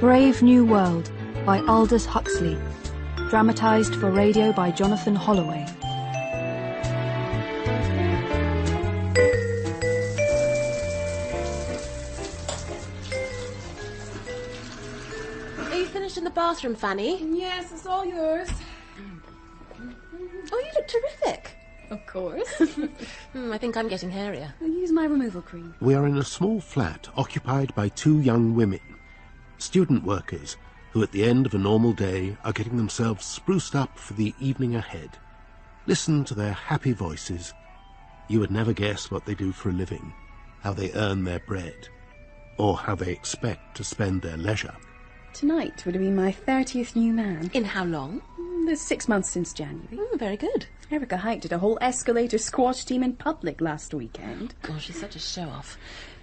Brave New World by Aldous Huxley. Dramatised for radio by Jonathan Holloway. Are you finished in the bathroom, Fanny? Yes, it's all yours. Oh, you look terrific. Of course. I think I'm getting hairier. I'll use my removal cream. We are in a small flat occupied by two young women, student workers, who at the end of a normal day are getting themselves spruced up for the evening ahead. Listen to their happy voices. You would never guess what they do for a living, how they earn their bread, or how they expect to spend their leisure. Tonight would have been my 30th new man. In how long? There's 6 months since January. Very good. Erica Height did a whole escalator squash team in public last weekend. Gosh, she's such a show-off.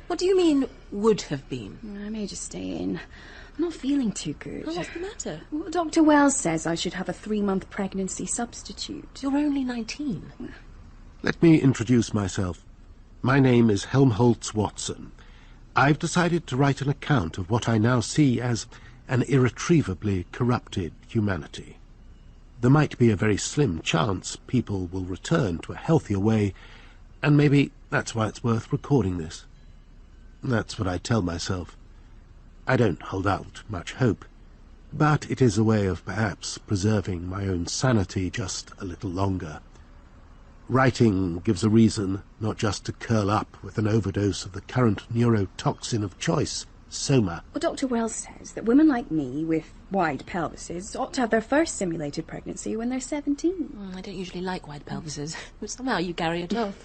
What do you mean, would have been? I may just stay in. I'm not feeling too good. Oh, what's the matter? Well, Dr. Wells says I should have a 3-month pregnancy substitute. You're only 19. Let me introduce myself. My name is Helmholtz Watson. I've decided to write an account of what I now see as an irretrievably corrupted humanity. There might be a very slim chance people will return to a healthier way, and maybe that's why it's worth recording this. That's what I tell myself. I don't hold out much hope, but it is a way of perhaps preserving my own sanity just a little longer. Writing gives a reason not just to curl up with an overdose of the current neurotoxin of choice, soma. Well, Dr. Wells says that women like me with wide pelvises ought to have their first simulated pregnancy when they're 17. I don't usually like wide pelvises, but somehow you carry it off.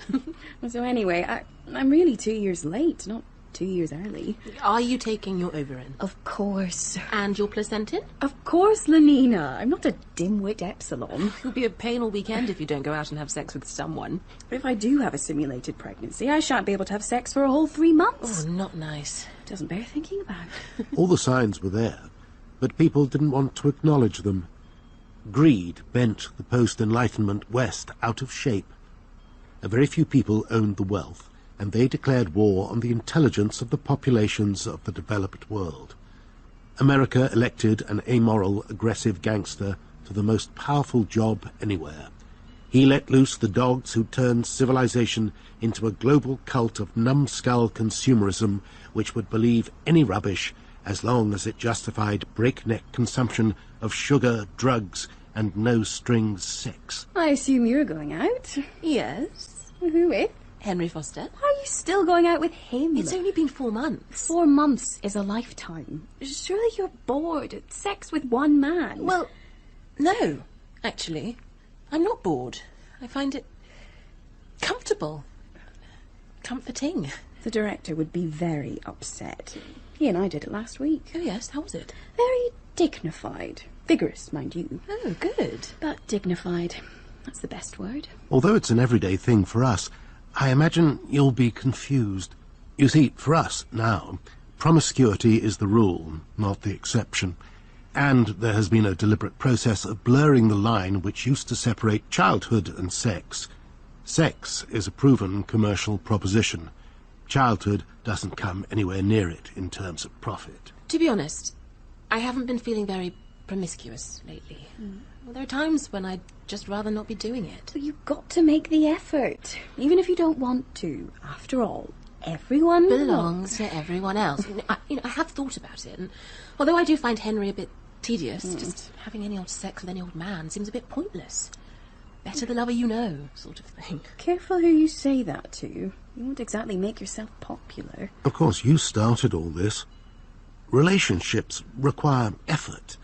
So anyway, I'm really 2 years late, not 2 years early. Are you taking your Ovarin? Of course. And your placentin? Of course, Lenina. I'm not a dimwit epsilon. It'll be a pain all weekend if you don't go out and have sex with someone. But if I do have a simulated pregnancy, I shan't be able to have sex for a whole 3 months. Oh, not nice. Doesn't bear thinking about. All the signs were there, but people didn't want to acknowledge them. Greed bent the post-Enlightenment West out of shape. A very few people owned the wealth, and they declared war on the intelligence of the populations of the developed world. America elected an amoral, aggressive gangster to the most powerful job anywhere. He let loose the dogs who turned civilization into a global cult of numbskull consumerism which would believe any rubbish as long as it justified breakneck consumption of sugar, drugs, and no-strings sex. I assume you're going out. Yes. Who with? Henry Foster. Why are you still going out with him? It's only been 4 months. 4 months is a lifetime. Surely you're bored at sex with one man. Well, no, actually. I'm not bored. I find it comfortable. Comforting. The director would be very upset. He and I did it last week. Oh, yes. How was it? Very dignified. Vigorous, mind you. Oh, good. But dignified. That's the best word. Although it's an everyday thing for us, I imagine you'll be confused. You see, for us now, promiscuity is the rule, not the exception. And there has been a deliberate process of blurring the line which used to separate childhood and sex. Sex is a proven commercial proposition. Childhood doesn't come anywhere near it in terms of profit. To be honest, I haven't been feeling very promiscuous lately. Well, there are times when I'd just rather not be doing it. But you've got to make the effort, even if you don't want to. After all, everyone belongs to everyone else. I have thought about it, and although I do find Henry a bit tedious, just having any old sex with any old man seems a bit pointless. Better the lover you know, sort of thing. Careful who you say that to. You won't exactly make yourself popular. Of course, you started all this. Relationships require effort,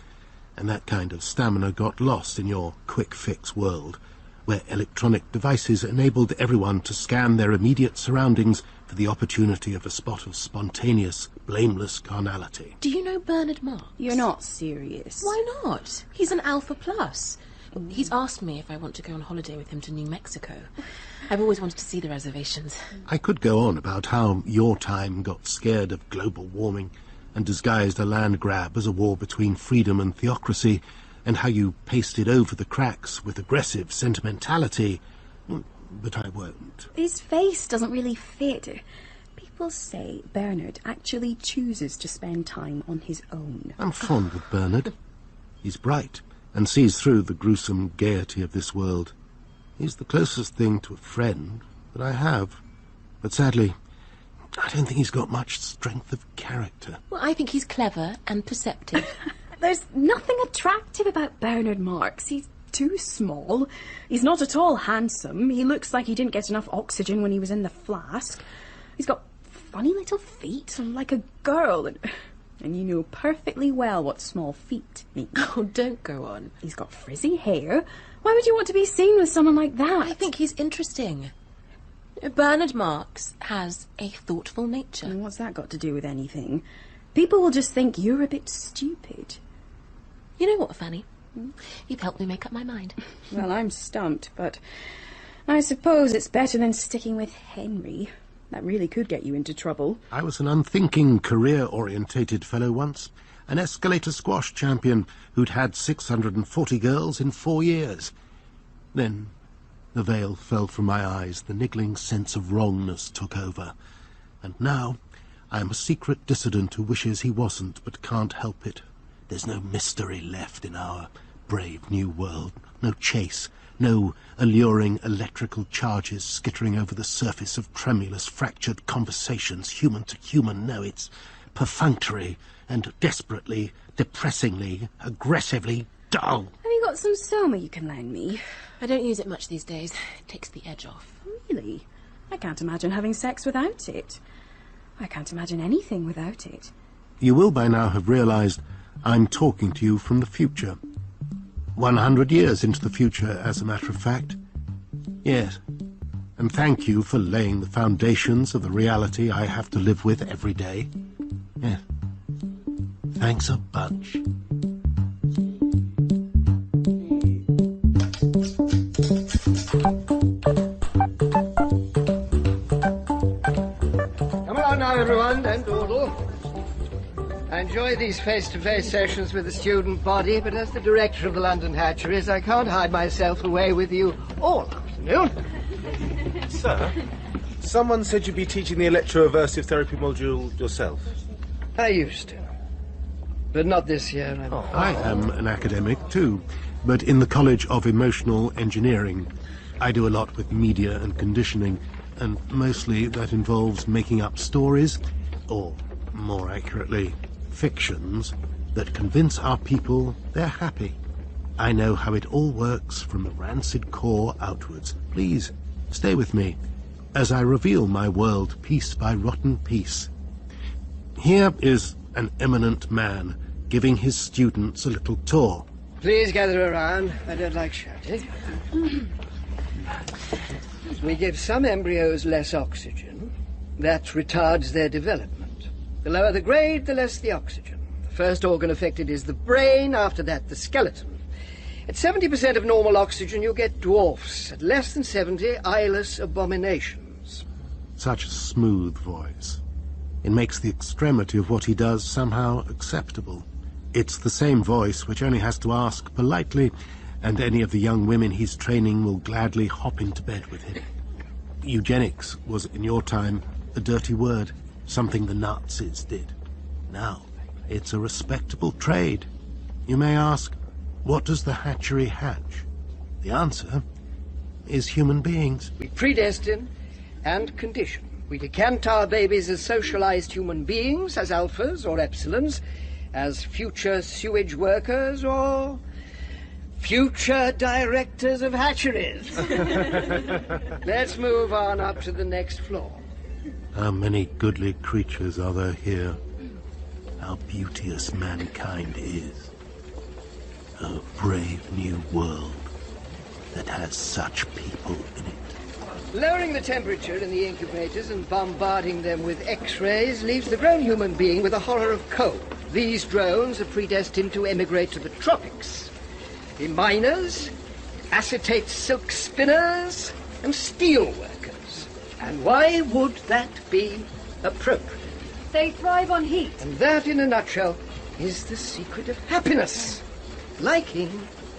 and that kind of stamina got lost in your quick-fix world, where electronic devices enabled everyone to scan their immediate surroundings for the opportunity of a spot of spontaneous, blameless carnality. Do you know Bernard Marx? You're not serious. Why not? He's an Alpha Plus. He's asked me if I want to go on holiday with him to New Mexico. I've always wanted to see the reservations. I could go on about how your time got scared of global warming and disguised a land grab as a war between freedom and theocracy, and how you pasted over the cracks with aggressive sentimentality, but I won't. His face doesn't really fit. People people say Bernard actually chooses to spend time on his own. I'm fond of Bernard. He's bright and sees through the gruesome gaiety of this world. He's the closest thing to a friend that I have. But sadly, I don't think he's got much strength of character. Well, I think he's clever and perceptive. There's nothing attractive about Bernard Marks. He's too small. He's not at all handsome. He looks like he didn't get enough oxygen when he was in the flask. He's got funny little feet, like a girl. And you know perfectly well what small feet mean. Oh, don't go on. He's got frizzy hair. Why would you want to be seen with someone like that? I think he's interesting. Bernard Marks has a thoughtful nature. And what's that got to do with anything? People will just think you're a bit stupid. You know what, Fanny? You've helped me make up my mind. Well, I'm stumped, but I suppose it's better than sticking with Henry. That really could get you into trouble. I was an unthinking, career-orientated fellow once, an escalator squash champion who'd had 640 girls in 4 years. Then the veil fell from my eyes, the niggling sense of wrongness took over. And now I am a secret dissident who wishes he wasn't, but can't help it. There's no mystery left in our brave new world, no chase, no alluring electrical charges skittering over the surface of tremulous, fractured conversations, human to human. No, it's perfunctory and desperately, depressingly, aggressively dull. Have you got some Soma you can lend me? I don't use it much these days. It takes the edge off. Really? I can't imagine having sex without it. I can't imagine anything without it. You will by now have realized I'm talking to you from the future. 100 years into the future, as a matter of fact. Yes. And thank you for laying the foundations of the reality I have to live with every day. Yes. Thanks a bunch. Come along now, everyone, and dawdle. I enjoy these face-to-face sessions with the student body, but as the director of the London hatcheries, I can't hide myself away with you all afternoon. Sir, someone said you'd be teaching the electroaversive therapy module yourself. I used to. But not this year. I am an academic too, but in the College of Emotional Engineering. I do a lot with media and conditioning, and mostly that involves making up stories, or more accurately, fictions, that convince our people they're happy. I know how it all works from the rancid core outwards. Please, stay with me as I reveal my world piece by rotten piece. Here is an eminent man giving his students a little tour. Please gather around. I don't like shouting. We give some embryos less oxygen. That retards their development. The lower the grade, the less the oxygen. The first organ affected is the brain, after that the skeleton. At 70% of normal oxygen, you get dwarfs. At less than 70, eyeless abominations. Such a smooth voice. It makes the extremity of what he does somehow acceptable. It's the same voice which only has to ask politely, and any of the young women he's training will gladly hop into bed with him. Eugenics was, in your time, a dirty word, something the Nazis did. Now, it's a respectable trade. You may ask, what does the hatchery hatch? The answer is human beings. We predestine and condition. We decant our babies as socialized human beings, as alphas or epsilons, as future sewage workers or future directors of hatcheries. Let's move on up to the next floor. How many goodly creatures are there here? How beauteous mankind is. A brave new world that has such people in it. Lowering the temperature in the incubators and bombarding them with X-rays leaves the grown human being with a horror of cold. These drones are predestined to emigrate to the tropics. The miners, acetate silk spinners, and steel workers. And why would that be appropriate? They thrive on heat. And that, in a nutshell, is the secret of happiness. Liking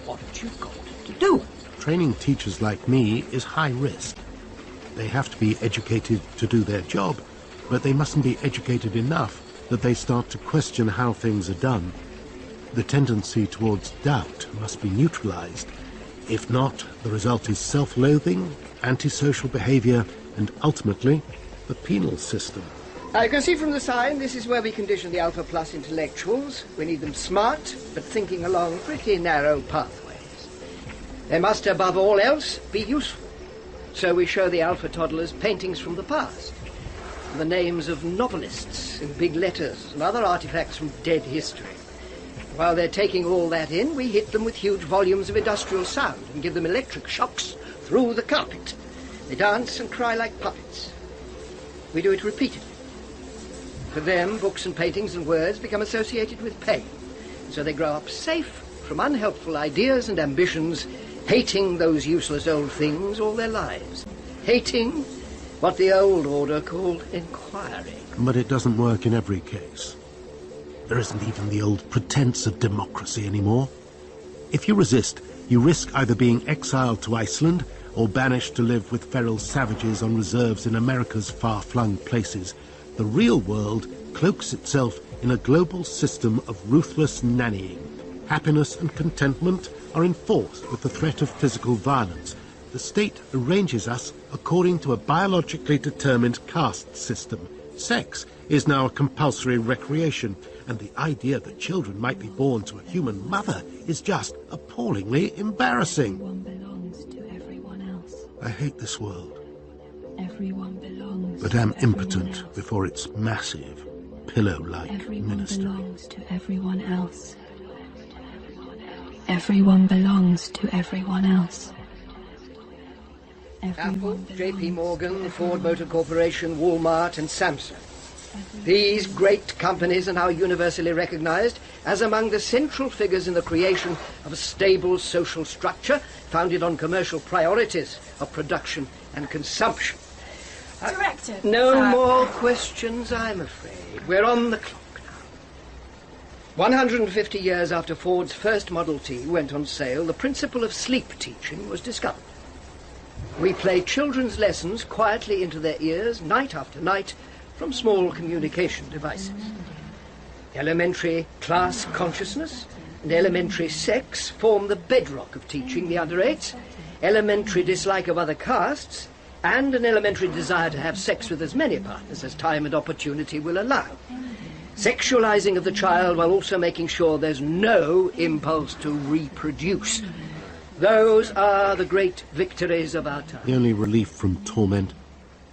what you've got to do. Training teachers like me is high risk. They have to be educated to do their job, but they mustn't be educated enough that they start to question how things are done. The tendency towards doubt must be neutralized. If not, the result is self-loathing, antisocial behavior, and ultimately, the penal system. You can see from the sign, this is where we condition the Alpha Plus intellectuals. We need them smart, but thinking along pretty narrow pathways. They must, above all else, be useful. So we show the Alpha toddlers paintings from the past, the names of novelists in big letters, and other artifacts from dead history. While they're taking all that in, we hit them with huge volumes of industrial sound and give them electric shocks through the carpet. They dance and cry like puppets. We do it repeatedly. For them, books and paintings and words become associated with pain. So they grow up safe from unhelpful ideas and ambitions, hating those useless old things all their lives. Hating what the old order called inquiry. But it doesn't work in every case. There isn't even the old pretense of democracy anymore. If you resist, you risk either being exiled to Iceland or banished to live with feral savages on reserves in America's far-flung places. The real world cloaks itself in a global system of ruthless nannying. Happiness and contentment are enforced with the threat of physical violence. The state arranges us according to a biologically determined caste system. Sex is now a compulsory recreation, and the idea that children might be born to a human mother is just appallingly embarrassing. Everyone belongs to everyone else. I hate this world, Everyone belongs but to am everyone impotent else. before its massive, pillow-like Everyone ministry. belongs to everyone else. Everyone belongs to everyone else. Apple, Everyone J.P. belongs Morgan, to Ford everyone Motor else. Corporation, Walmart, and Samsung. These great companies are now universally recognized as among the central figures in the creation of a stable social structure founded on commercial priorities of production and consumption. Director. No more questions, I'm afraid. We're on the clock now. 150 years after Ford's first Model T went on sale, the principle of sleep teaching was discovered. We play children's lessons quietly into their ears, night after night, from small communication devices. Elementary class consciousness and elementary sex form the bedrock of teaching the under 8s. Elementary dislike of other castes and an elementary desire to have sex with as many partners as time and opportunity will allow. Sexualizing of the child while also making sure there's no impulse to reproduce. Those are the great victories of our time. The only relief from torment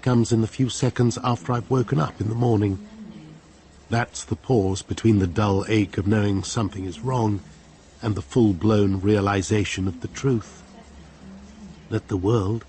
comes in the few seconds after I've woken up in the morning. That's the pause between the dull ache of knowing something is wrong and the full-blown realization of the truth. That the world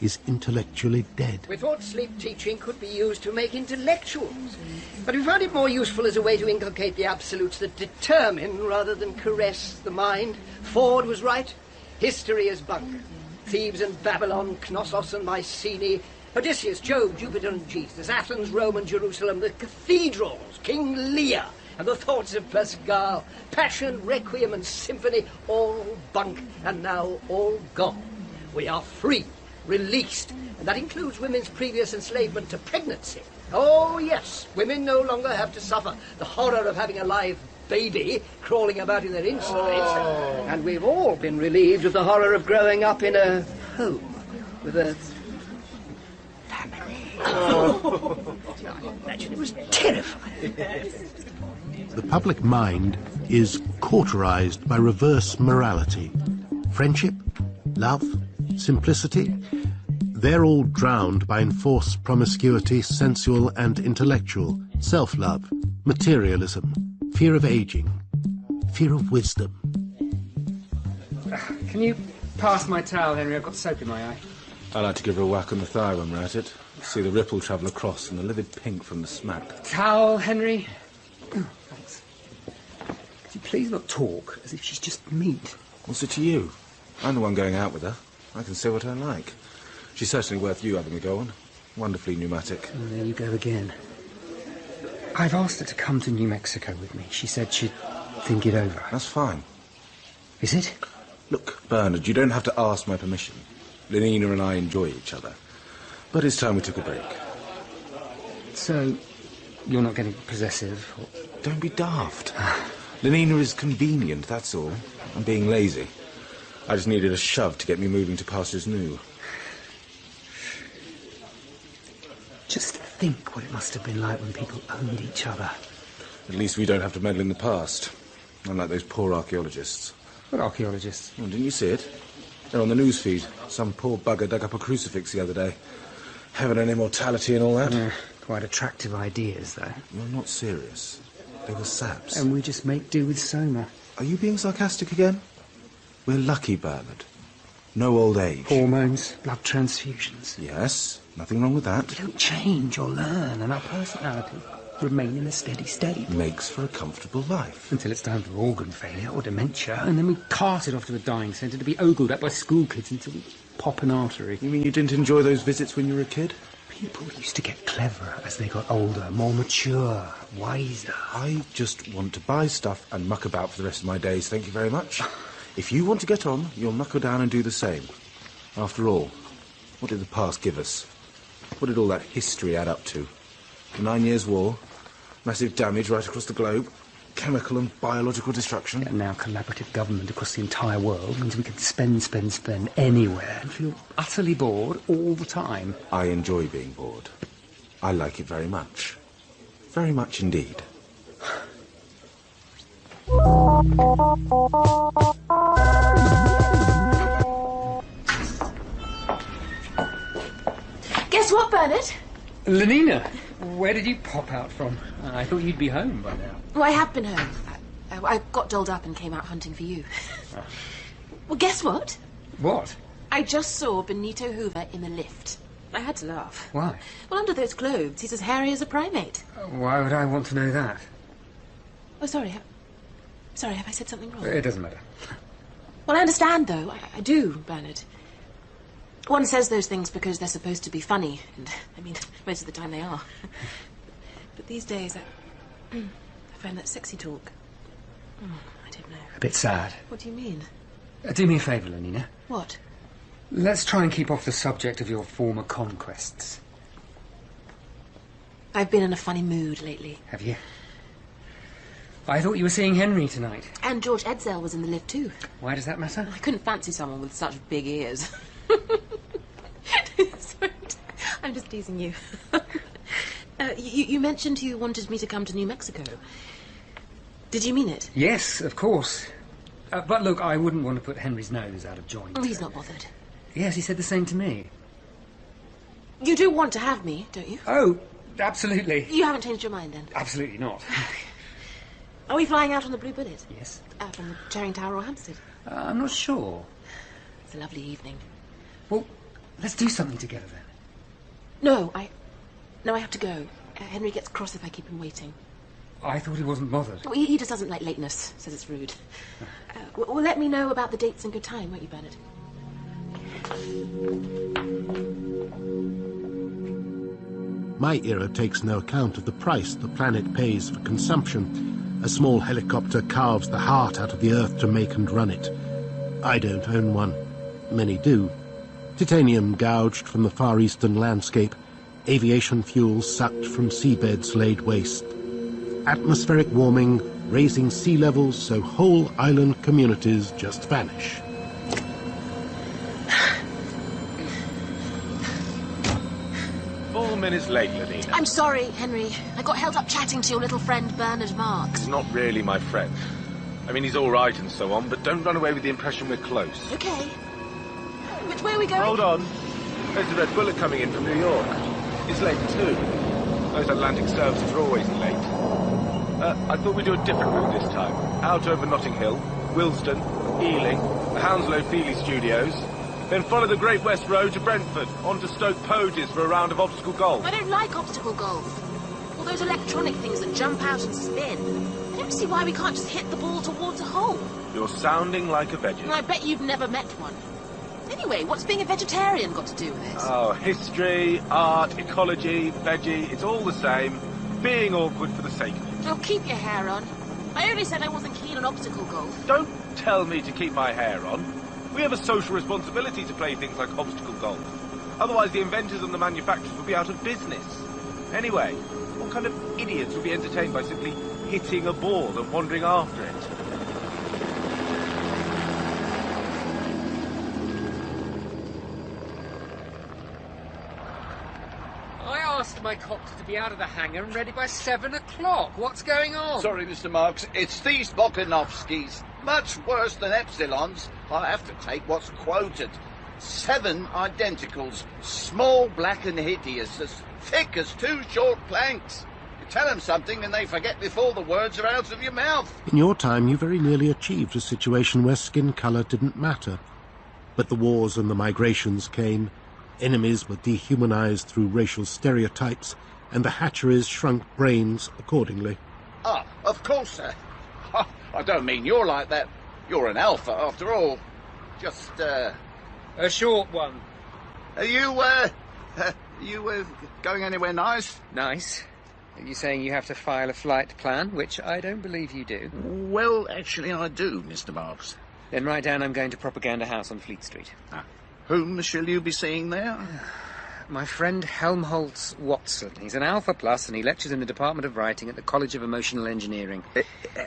is intellectually dead. We thought sleep teaching could be used to make intellectuals, but we found it more useful as a way to inculcate the absolutes that determine rather than caress the mind. Ford was right. History is bunk. Thebes and Babylon, Knossos and Mycenae, Odysseus, Job, Jupiter and Jesus, Athens, Rome and Jerusalem, the cathedrals, King Lear and the thoughts of Pascal, Passion, Requiem and Symphony, all bunk and now all gone. We are free, released, and that includes women's previous enslavement to pregnancy. Oh yes, women no longer have to suffer the horror of having a live baby crawling about in their insides, and we've all been relieved of the horror of growing up in a home with a family. I imagine it was terrifying. The public mind is cauterized by reverse morality. Friendship, love, simplicity, they're all drowned by enforced promiscuity, sensual and intellectual, self-love, materialism, fear of aging, fear of wisdom. Can you pass my towel, Henry? I've got soap in my eye. I like to give her a whack on the thigh when we're at it. See the ripple travel across and the livid pink from the smack. Towel, Henry? Oh, thanks. Could you please not talk as if she's just meat? What's it to you? I'm the one going out with her. I can say what I like. She's certainly worth you having a go on. Wonderfully pneumatic. Oh, there you go again. I've asked her to come to New Mexico with me. She said she'd think it over. That's fine. Is it? Look, Bernard, you don't have to ask my permission. Lenina and I enjoy each other. But it's time we took a break. So, you're not getting possessive? Or... Don't be daft. Lenina is convenient, that's all. I'm being lazy. I just needed a shove to get me moving to pastures new. Just think what it must have been like when people owned each other. At least we don't have to meddle in the past. Unlike those poor archaeologists. What archaeologists? Oh, didn't you see it? They're on the news feed. Some poor bugger dug up a crucifix the other day. Heaven and immortality and all that. Yeah, quite attractive ideas, though. You're not serious. They were saps. And we just make do with Soma. Are you being sarcastic again? We're lucky, Bernard. No old age. Hormones, blood transfusions. Yes, nothing wrong with that. We don't change or learn, and our personality remain in a steady state. Makes for a comfortable life. Until it's time for organ failure or dementia, and then we cart it off to a dying centre to be ogled at by school kids until we pop an artery. You mean you didn't enjoy those visits when you were a kid? People used to get cleverer as they got older, more mature, wiser. I just want to buy stuff and muck about for the rest of my days, thank you very much. If you want to get on, you'll knuckle down and do the same. After all, what did the past give us? What did all that history add up to? The 9 Years' War, massive damage right across the globe, chemical and biological destruction. And now collaborative government across the entire world means we can spend anywhere and feel utterly bored all the time. I enjoy being bored. I like it very much. Very much indeed. Guess what, Bernard? Lenina, where did you pop out from? I thought you'd be home by now. Well, I have been home. I got dolled up and came out hunting for you. Well, guess what? What? I just saw Benito Hoover in the lift. I had to laugh. Why? Well, under those clothes, he's as hairy as a primate. Why would I want to know that? Oh, sorry. Sorry, have I said something wrong? It doesn't matter. Well, I understand, though. I do, Bernard. One says those things because they're supposed to be funny, and, I mean, most of the time they are. But these days, I find that sexy talk. I don't know. A bit sad. What do you mean? Do me a favour, Lenina. What? Let's try and keep off the subject of your former conquests. I've been in a funny mood lately. Have you? I thought you were seeing Henry tonight. And George Edsel was in the lift, too. Why does that matter? I couldn't fancy someone with such big ears. Sorry, I'm just teasing you. You mentioned you wanted me to come to New Mexico. Did you mean it? Yes, of course. But look, I wouldn't want to put Henry's nose out of joint. Oh, he's not bothered. Yes, he said the same to me. You do want to have me, don't you? Oh, absolutely. You haven't changed your mind, then? Absolutely not. Are we flying out on the Blue Bullet? Yes. From the Charing Tower or Hampstead? I'm not sure. It's a lovely evening. Well, let's do something together, then. No, I have to go. Henry gets cross if I keep him waiting. I thought he wasn't bothered. Well, he just doesn't like lateness. Says it's rude. Well, let me know about the dates and good time, won't you, Bernard? My era takes no account of the price the planet pays for consumption. A small helicopter carves the heart out of the earth to make and run it. I don't own one. Many do. Titanium gouged from the Far Eastern landscape. Aviation fuel sucked from seabeds laid waste. Atmospheric warming, raising sea levels so whole island communities just vanish. 4 minutes late, Lenina. I'm sorry, Henry. I got held up chatting to your little friend Bernard Marx. He's not really my friend. I mean, he's all right and so on, but don't run away with the impression we're close. Okay. Which way are we going? Hold on. There's a Red Bullet coming in from New York. It's late, too. Those Atlantic services are always late. I thought we'd do a different route this time. Out over Notting Hill, Willesden, Ealing, the Hounslow Feely Studios, then follow the Great West Road to Brentford, on to Stoke Poges for a round of obstacle golf. I don't like obstacle golf. All those electronic things that jump out and spin. I don't see why we can't just hit the ball towards a hole. You're sounding like a veggie. I bet you've never met one. Anyway, what's being a vegetarian got to do with it? Oh, history, art, ecology, veggie, it's all the same. Being awkward for the sake of it. Oh, keep your hair on. I only said I wasn't keen on obstacle golf. Don't tell me to keep my hair on. We have a social responsibility to play things like obstacle golf. Otherwise, the inventors and the manufacturers will be out of business. Anyway, what kind of idiots would be entertained by simply hitting a ball and wandering after it? I asked my copter to be out of the hangar and ready by 7 o'clock. What's going on? Sorry, Mr. Marks, it's these Bokanovskis. Much worse than Epsilons. I have to take what's quoted. 7 identicals, small, black and hideous, as thick as 2 short planks. You tell them something and they forget before the words are out of your mouth. In your time, you very nearly achieved a situation where skin colour didn't matter. But the wars and the migrations came. Enemies were dehumanized through racial stereotypes, and the hatcheries shrunk brains accordingly. Ah, of course, sir. I don't mean you're like that. You're an alpha, after all. Just, A short one. Are you going anywhere nice? Nice. Are you saying you have to file a flight plan, which I don't believe you do? Well, actually, I do, Mr. Marks. Then write down I'm going to Propaganda House on Fleet Street. Whom shall you be seeing there? My friend Helmholtz Watson. He's an Alpha Plus and he lectures in the Department of Writing at the College of Emotional Engineering.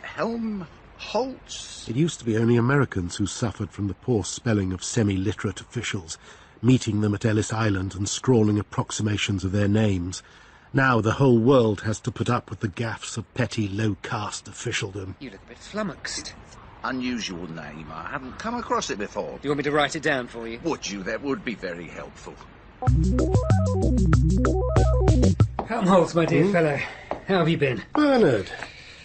Helmholtz? It used to be only Americans who suffered from the poor spelling of semi-literate officials, meeting them at Ellis Island and scrawling approximations of their names. Now the whole world has to put up with the gaffes of petty, low-caste officialdom. You look a bit flummoxed. Unusual name. I haven't come across it before. Do you want me to write it down for you? Would you? That would be very helpful. Helmholtz, my dear fellow. How have you been? Bernard.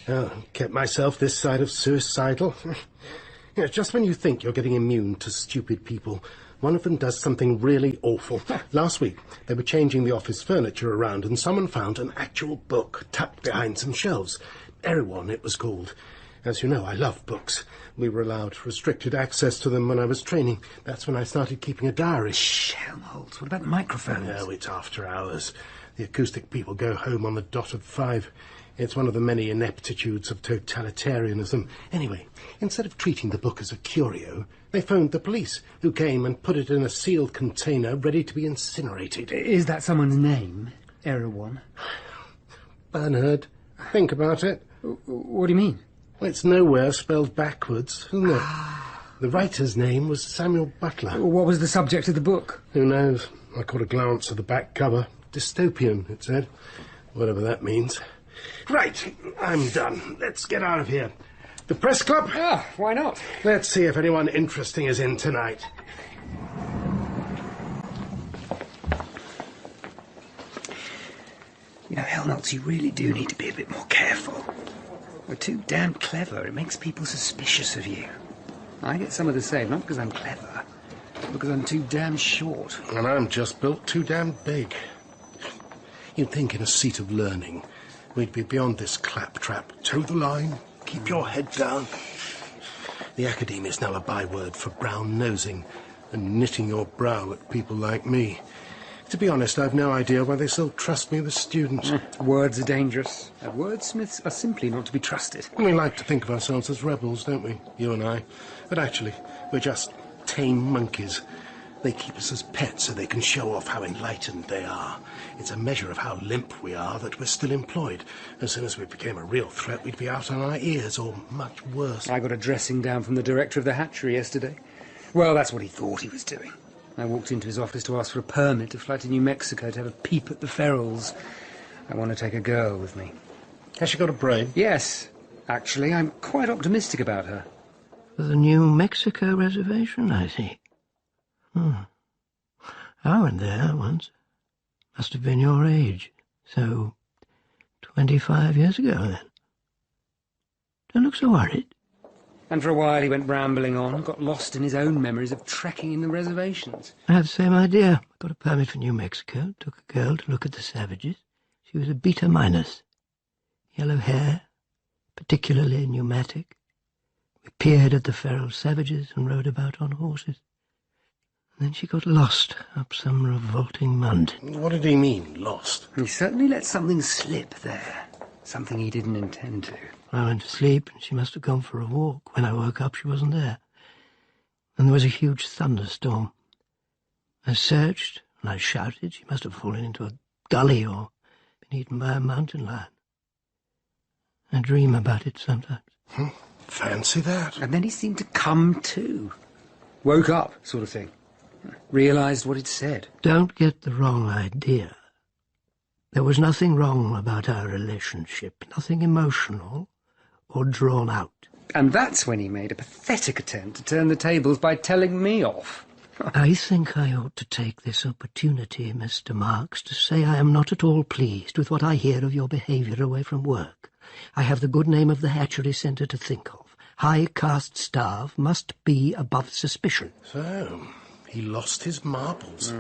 Oh, kept myself this side of suicidal. Just when you think you're getting immune to stupid people, one of them does something really awful. Last week, they were changing the office furniture around and someone found an actual book tucked behind some shelves. Erewhon, it was called. As you know, I love books. We were allowed restricted access to them when I was training. That's when I started keeping a diary. Shh, Helmholtz, what about the microphones? No, it's after hours. The acoustic people go home on the dot of 5. It's one of the many ineptitudes of totalitarianism. Anyway, instead of treating the book as a curio, they phoned the police, who came and put it in a sealed container ready to be incinerated. Is that someone's name? Erewhon? Bernard, think about it. What do you mean? Well, it's nowhere spelled backwards, isn't it? The writer's name was Samuel Butler. What was the subject of the book? Who knows? I caught a glance at the back cover. Dystopian, it said. Whatever that means. Right, I'm done. Let's get out of here. The press club? Ah, why not? Let's see if anyone interesting is in tonight. You know, Helmholtz, you really do need to be a bit more careful. You're too damn clever. It makes people suspicious of you. I get some of the same, not because I'm clever, but because I'm too damn short. And I'm just built too damn big. You'd think in a seat of learning we'd be beyond this claptrap. Toe the line, keep your head down. The academe is now a byword for brown-nosing and knitting your brow at people like me. To be honest, I've no idea why they still trust me with students. Words are dangerous. And wordsmiths are simply not to be trusted. We like to think of ourselves as rebels, don't we, you and I? But actually, we're just tame monkeys. They keep us as pets so they can show off how enlightened they are. It's a measure of how limp we are that we're still employed. As soon as we became a real threat, we'd be out on our ears, or much worse. I got a dressing down from the director of the hatchery yesterday. Well, that's what he thought he was doing. I walked into his office to ask for a permit to fly to New Mexico to have a peep at the ferals. I want to take a girl with me. Has she got a brain? Yes. Actually, I'm quite optimistic about her. For the New Mexico reservation, I see. I went there once. Must have been your age. So, 25 years ago, then. Don't look so worried. And for a while he went rambling on, got lost in his own memories of trekking in the reservations. I had the same idea. I got a permit for New Mexico, took a girl to look at the savages. She was a beta minus. Yellow hair, particularly pneumatic. We peered at the feral savages and rode about on horses. And then she got lost up some revolting mountain. What did he mean, lost? He certainly let something slip there. Something he didn't intend to. I went to sleep, and she must have gone for a walk. When I woke up, she wasn't there. And there was a huge been eaten by a mountain lion. I dream about it sometimes. Fancy that. And then he seemed to come to. Woke up, sort of thing. Realised what he'd said. Don't get the wrong idea. There was nothing wrong about our relationship, nothing emotional or drawn out. And that's when he made a pathetic attempt to turn the tables by telling me off. I think I ought to take this opportunity, Mr. Marks, to say I am not at all pleased with what I hear of your behaviour away from work. I have the good name of the hatchery centre to think of. High caste staff must be above suspicion. So, he lost his marbles.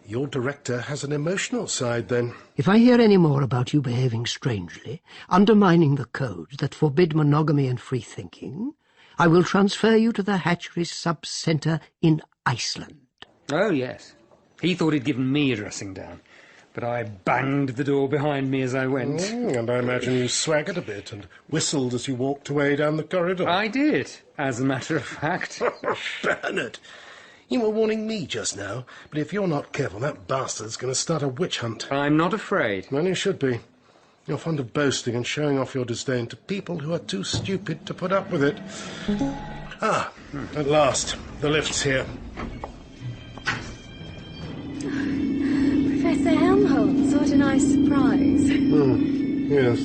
Your director has an emotional side, then. If I hear any more about you behaving strangely, undermining the codes that forbid monogamy and free-thinking, I will transfer you to the hatchery's sub-centre in Iceland. Oh, yes. He thought he'd given me a dressing down, but I banged the door behind me as I went. And I imagine you swaggered a bit and whistled as you walked away down the corridor. I did, as a matter of fact. Bernard, you were warning me just now, but if you're not careful, that bastard's going to start a witch hunt. I'm not afraid. Well, you should be. You're fond of boasting and showing off your disdain to people who are too stupid to put up with it. At last, the lift's here. Professor Helmholtz, what a nice surprise. Yes.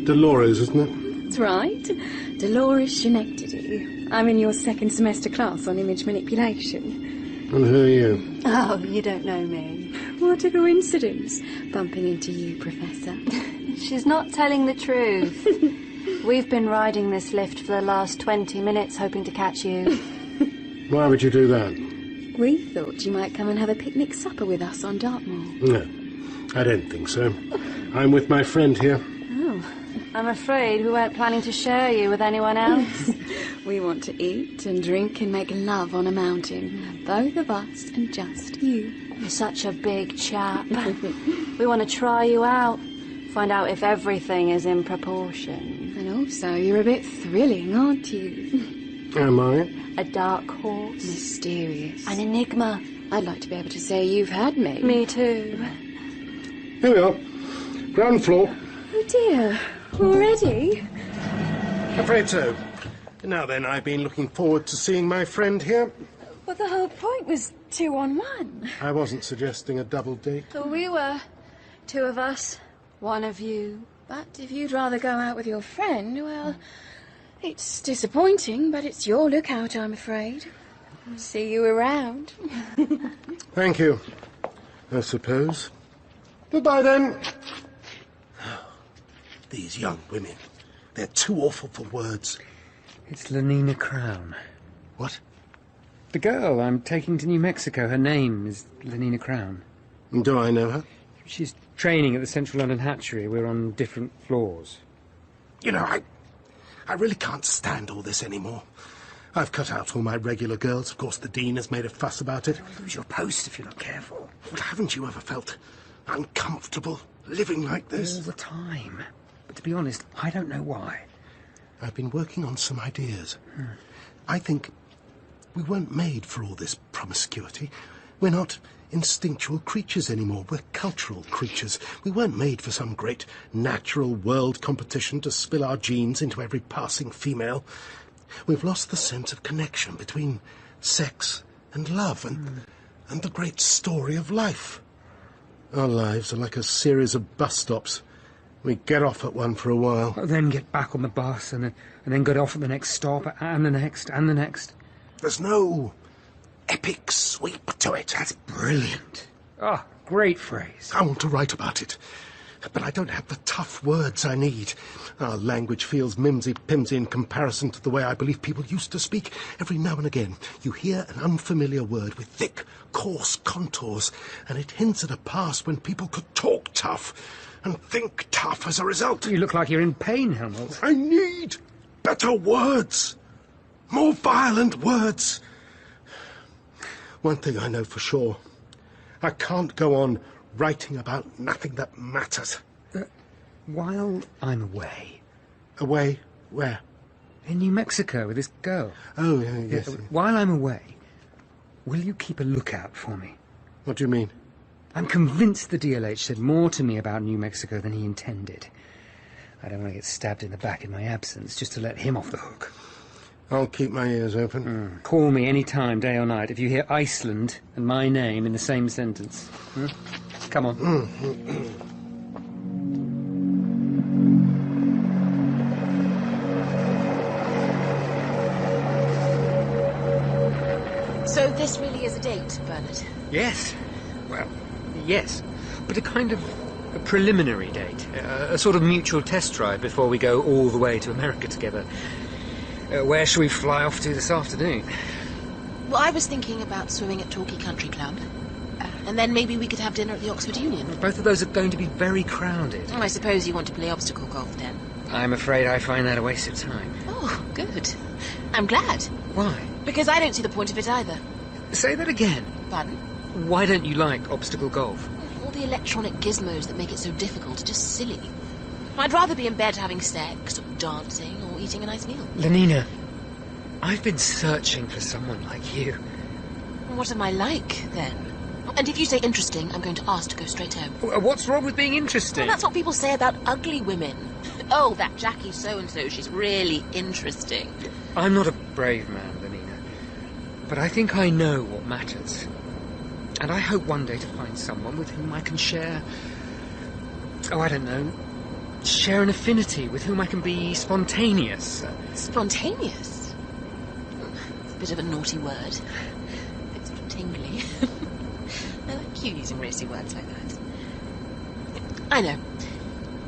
Dolores, isn't it? That's right. Dolores Schenectady. I'm in your second semester class on image manipulation. And who are you? Oh, you don't know me. What a coincidence, bumping into you, Professor. She's not telling the truth. We've been riding this lift for the last 20 minutes hoping to catch you. Why would you do that? We thought you might come and have a picnic supper with us on Dartmoor. No, I don't think so. I'm with my friend here. Oh, I'm afraid we weren't planning to share you with anyone else. We want to eat and drink and make love on a mountain. Both of us and just you. You're such a big chap. We want to try you out. Find out if everything is in proportion. And also, you're a bit thrilling, aren't you? Am I? A dark horse. Mysterious. An enigma. I'd like to be able to say you've had me. Me too. Here we are. Ground floor. Oh dear. Already? Afraid so. Now then, I've been looking forward to seeing my friend here. Well, the whole point was 2-on-1. I wasn't suggesting a double date. So we were. 2 of us. 1 of you. But if you'd rather go out with your friend, well, it's disappointing, but it's your lookout, I'm afraid. See you around. Thank you, I suppose. Goodbye, then. These young women. They're too awful for words. It's Lenina Crown. What? The girl I'm taking to New Mexico, her name is Lenina Crown. Do I know her? She's training at the Central London Hatchery. We're on different floors. You know, I really can't stand all this anymore. I've cut out all my regular girls. Of course, the Dean has made a fuss about it. You'll lose your post if you're not careful. But haven't you ever felt uncomfortable living like this? All the time. But to be honest, I don't know why. I've been working on some ideas. I think we weren't made for all this promiscuity. We're not instinctual creatures anymore. We're cultural creatures. We weren't made for some great natural world competition to spill our genes into every passing female. We've lost the sense of connection between sex and love and the great story of life. Our lives are like a series of bus stops. We get off at one for a while. Then get back on the bus and then get off at the next stop and the next and the next. There's no epic sweep to it. That's brilliant. Ah, great phrase. I want to write about it, but I don't have the tough words I need. Our language feels mimsy-pimsy in comparison to the way I believe people used to speak. Every now and again, you hear an unfamiliar word with thick, coarse contours, and it hints at a past when people could talk tough and think tough as a result. You look like you're in pain, Helmholtz. I need better words. More violent words. One thing I know for sure. I can't go on writing about nothing that matters. While I'm away. Away? Where? In New Mexico with this girl. Oh, yes. While I'm away, will you keep a lookout for me? What do you mean? I'm convinced the DLH said more to me about New Mexico than he intended. I don't want to get stabbed in the back in my absence just to let him off the hook. I'll keep my ears open. Call me any time, day or night, if you hear Iceland and my name in the same sentence. Come on. So this really is a date, Bernard? Yes. Well, yes. But a kind of a preliminary date. A sort of mutual test drive before we go all the way to America together. Where shall we fly off to this afternoon? Well, I was thinking about swimming at Torquay Country Club. And then maybe we could have dinner at the Oxford Union. Both of those are going to be very crowded. I suppose you want to play obstacle golf then? I'm afraid I find that a waste of time. Oh, good. I'm glad. Why? Because I don't see the point of it either. Say that again. Pardon? Why don't you like obstacle golf? All the electronic gizmos that make it so difficult are just silly. I'd rather be in bed having sex, or dancing, or eating a nice meal. Lenina, I've been searching for someone like you. What am I like, then? And if you say interesting, I'm going to ask to go straight home. What's wrong with being interesting? Well, that's what people say about ugly women. Oh, that Jackie so-and-so, she's really interesting. I'm not a brave man, Lenina. But I think I know what matters. And I hope one day to find someone with whom I can share... Oh, I don't know. Share an affinity, with whom I can be spontaneous. Spontaneous? It's a bit of a naughty word. It's sort of tingly. I like you using racy words like that. I know.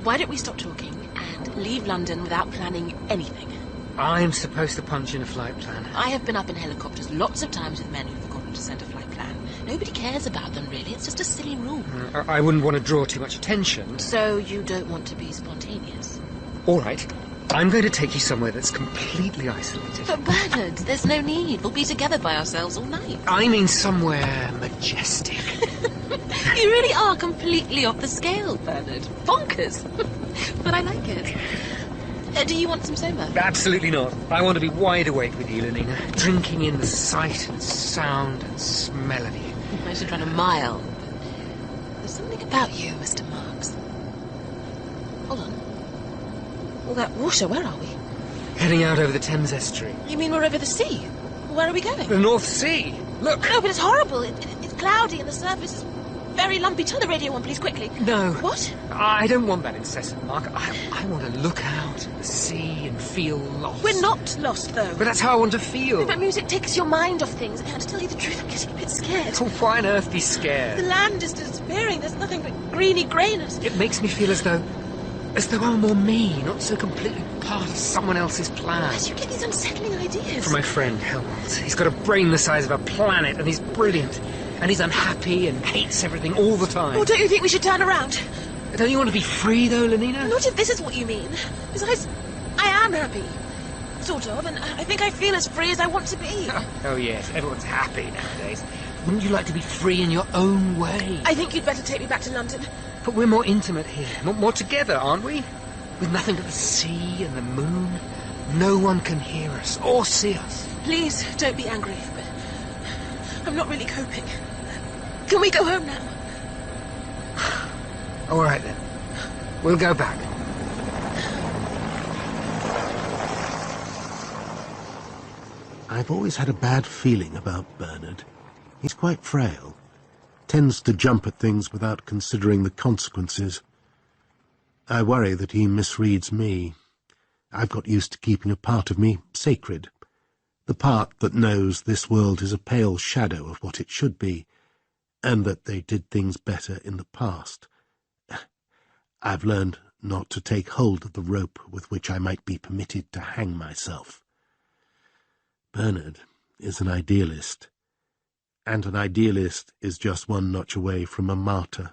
Why don't we stop talking and leave London without planning anything? I'm supposed to punch in a flight plan. I have been up in helicopters lots of times with men who've forgotten to send a flight plan. Nobody cares about them, really. It's just a silly rule. I wouldn't want to draw too much attention. So you don't want to be spontaneous? All right. I'm going to take you somewhere that's completely isolated. But Bernard, there's no need. We'll be together by ourselves all night. I mean somewhere majestic. You really are completely off the scale, Bernard. Bonkers. But I like it. Do you want some sober? Absolutely not. I want to be wide awake with you, Lenina, drinking in the sight and sound and smell of you. I should run a mile. There's something about you, Mr. Marks. Hold on. All that water, where are we? Heading out over the Thames estuary. You mean we're over the sea? Where are we going? The North Sea. Look. No, but it's horrible. It's cloudy and the surface is very lumpy. Turn the radio on, please, quickly. No. What? I don't want that incessant, Mark. I want to look out at the sea and feel lost. We're not lost, though. But that's how I want to feel. No, but music takes your mind off things. And to tell you the truth, I'm getting a bit scared. Oh, why on earth be scared? The land is disappearing. There's nothing but greeny greyness. It makes me feel as though I'm more me, not so completely part of someone else's plan. Why do you get these unsettling ideas? From my friend, Helmut. He's got a brain the size of a planet, and he's brilliant. And he's unhappy and hates everything all the time. Oh, don't you think we should turn around? Don't you want to be free, though, Lenina? Not if this is what you mean. Besides, I am happy. Sort of, and I think I feel as free as I want to be. Oh, yes, everyone's happy nowadays. Wouldn't you like to be free in your own way? I think you'd better take me back to London. But we're more intimate here, more together, aren't we? With nothing but the sea and the moon. No one can hear us or see us. Please, don't be angry, but I'm not really coping. Can we go home now? All right, then. We'll go back. I've always had a bad feeling about Bernard. He's quite frail. Tends to jump at things without considering the consequences. I worry that he misreads me. I've got used to keeping a part of me sacred. The part that knows this world is a pale shadow of what it should be, and that they did things better in the past. I've learned not to take hold of the rope with which I might be permitted to hang myself. Bernard is an idealist, and an idealist is just one notch away from a martyr.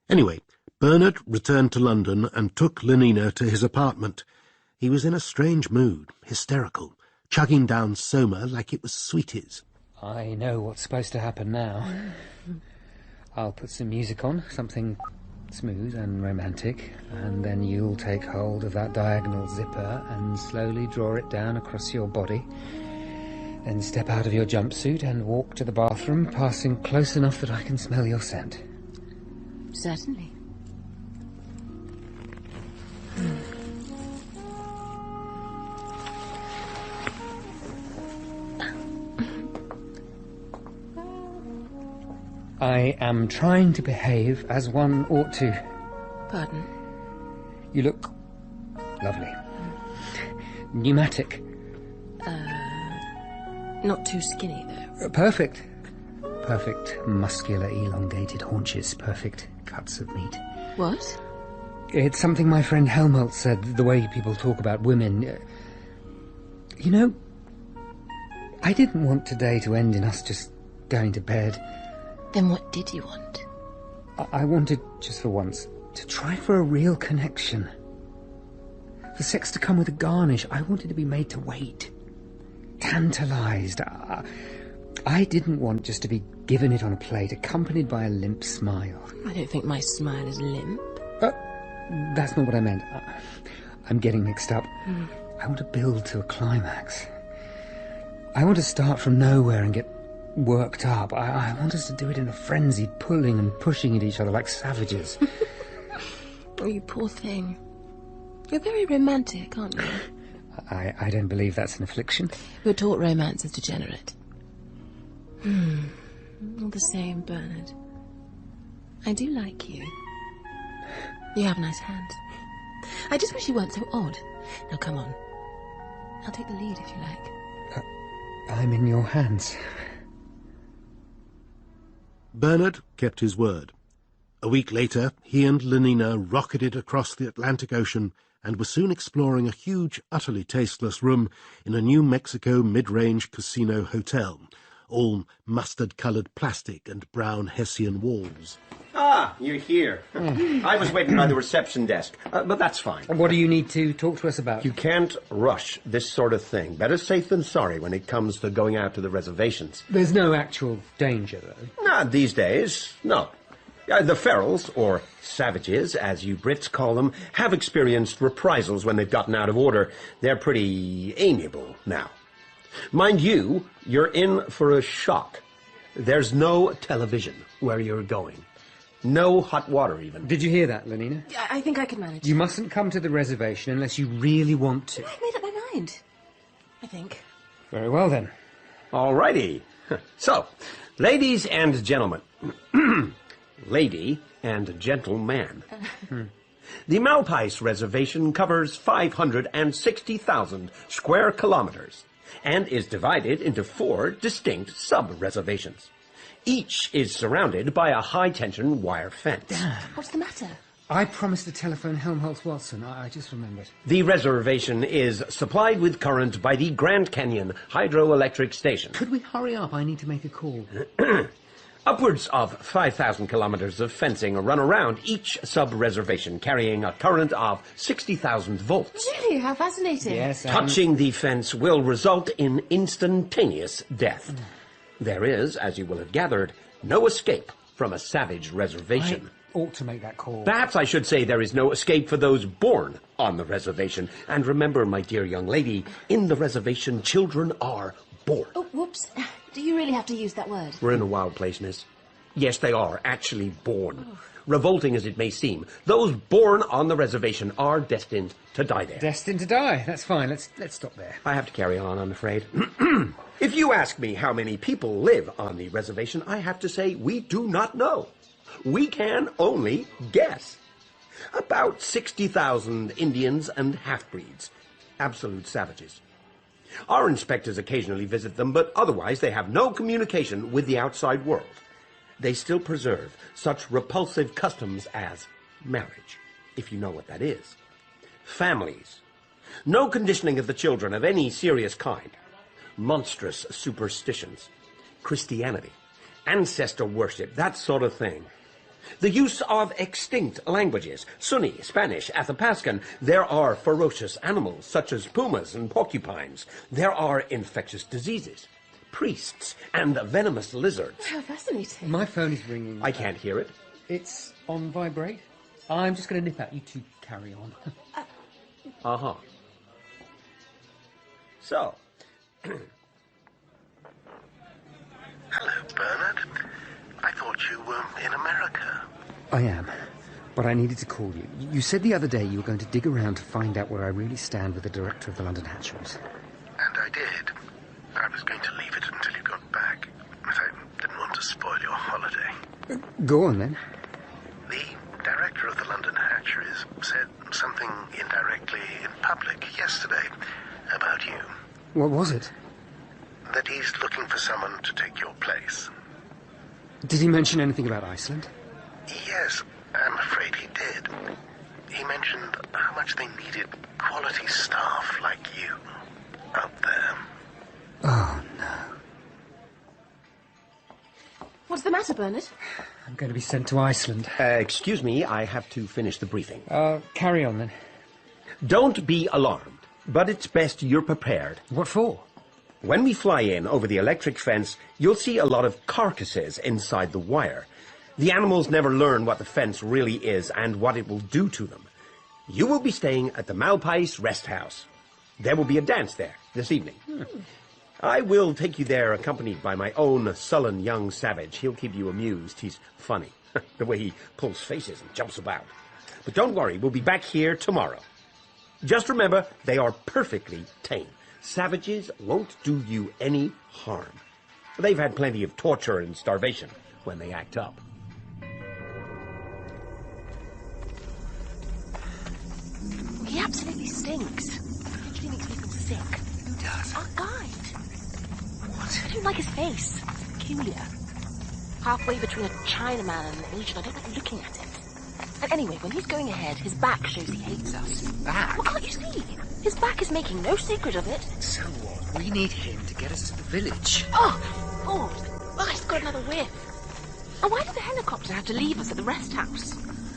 Anyway, Bernard returned to London and took Lenina to his apartment. He was in a strange mood, hysterical, chugging down Soma like it was sweeties. I know what's supposed to happen now. I'll put some music on, something smooth and romantic, and then you'll take hold of that diagonal zipper and slowly draw it down across your body. Then step out of your jumpsuit and walk to the bathroom, passing close enough that I can smell your scent. Certainly. I am trying to behave as one ought to. Pardon? You look lovely. Pneumatic. Not too skinny, though. Perfect. Perfect muscular elongated haunches. Perfect cuts of meat. What? It's something my friend Helmholtz said, the way people talk about women. You know, I didn't want today to end in us just going to bed. Then what did you want? I wanted, just for once, to try for a real connection. For sex to come with a garnish, I wanted to be made to wait. Tantalised. I didn't want just to be given it on a plate, accompanied by a limp smile. I don't think my smile is limp. That's not what I meant. I'm getting mixed up. I want to build to a climax. I want to start from nowhere and get worked up. I want us to do it in a frenzied pulling and pushing at each other like savages. Oh, you poor thing. You're very romantic, aren't you? I don't believe that's an affliction. We're taught romance is degenerate. All the same, Bernard. I do like you. You have nice hands. I just wish you weren't so odd. Now, come on. I'll take the lead if you like. I'm in your hands. Bernard kept his word. A week later, he and Lenina rocketed across the Atlantic Ocean and were soon exploring a huge, utterly tasteless room in a New Mexico mid-range casino hotel, all mustard-coloured plastic and brown Hessian walls. Ah, you're here. I was waiting by the reception desk, but that's fine. And what do you need to talk to us about? You can't rush this sort of thing. Better safe than sorry when it comes to going out to the reservations. There's no actual danger, though? Not these days, no. The ferals, or savages, as you Brits call them, have experienced reprisals when they've gotten out of order. They're pretty amiable now. Mind you, you're in for a shock. There's no television where you're going. No hot water, even. Did you hear that, Lenina? I think I can manage. You mustn't come to the reservation unless you really want to. I've made up my mind. I think. Very well, then. All righty. So, ladies and gentlemen. Lady and gentleman. The Malpais Reservation covers 560,000 square kilometers and is divided into 4 distinct sub-reservations. Each is surrounded by a high-tension wire fence. What's the matter? I promised to telephone Helmholtz Watson. I just remembered. The reservation is supplied with current by the Grand Canyon Hydroelectric Station. Could we hurry up? I need to make a call. Upwards of 5,000 kilometers of fencing run around each sub-reservation, carrying a current of 60,000 volts. Really? How fascinating. Yes, Touching the fence will result in instantaneous death. There is, as you will have gathered, no escape from a savage reservation. I ought to make that call. Perhaps I should say there is no escape for those born on the reservation. And remember, my dear young lady, in the reservation, children are born. Oh, whoops. Do you really have to use that word? We're in a wild place, miss. Yes, they are actually born. Revolting as it may seem, those born on the reservation are destined to die there. Destined to die. That's fine. Let's stop there. I have to carry on, I'm afraid. If you ask me how many people live on the reservation, I have to say we do not know. We can only guess. About 60,000 Indians and half-breeds. Absolute savages. Our inspectors occasionally visit them, but otherwise they have no communication with the outside world. They still preserve such repulsive customs as marriage, if you know what that is. Families. No conditioning of the children of any serious kind. Monstrous superstitions. Christianity. Ancestor worship, that sort of thing. The use of extinct languages, Sunni, Spanish, Athapascan. There are ferocious animals, such as pumas and porcupines. There are infectious diseases, priests, and venomous lizards. How fascinating. My phone is ringing. I can't hear it. It's on vibrate. I'm just going to nip out. You two carry on. Uh-huh. So, thought you were in America. I am. But I needed to call you. You said the other day you were going to dig around to find out where I really stand with the director of the London hatcheries. And I did. I was going to leave it until you got back. I didn't want to spoil your holiday. Go on, then. The director of the London hatcheries said something indirectly in public yesterday about you. What was it? That he's looking for someone to take your place. Did he mention anything about Iceland? Yes, I'm afraid he did. He mentioned how much they needed quality staff like you out there. Oh, no. What's the matter, Bernard? I'm going to be sent to Iceland. Excuse me, I have to finish the briefing. Carry on, then. Don't be alarmed, but it's best you're prepared. What for? When we fly in over the electric fence, you'll see a lot of carcasses inside the wire. The animals never learn what the fence really is and what it will do to them. You will be staying at the Malpais Rest House. There will be a dance there this evening. I will take you there accompanied by my own sullen young savage. He'll keep you amused. He's funny, the way he pulls faces and jumps about. But don't worry, we'll be back here tomorrow. Just remember, they are perfectly tame. Savages won't do you any harm. They've had plenty of torture and starvation when they act up. He absolutely stinks. He actually makes me feel sick. Who does? Our guide. What? I don't like his face. It's peculiar. Halfway between a Chinaman and an Asian. I don't like looking at it. And anyway, when he's going ahead, his back shows he hates us. Back? Well, can't you see? His back is making no secret of it. So what? We need him to get us to the village. Oh, he's got another whiff. And why did the helicopter have to leave us at the rest house?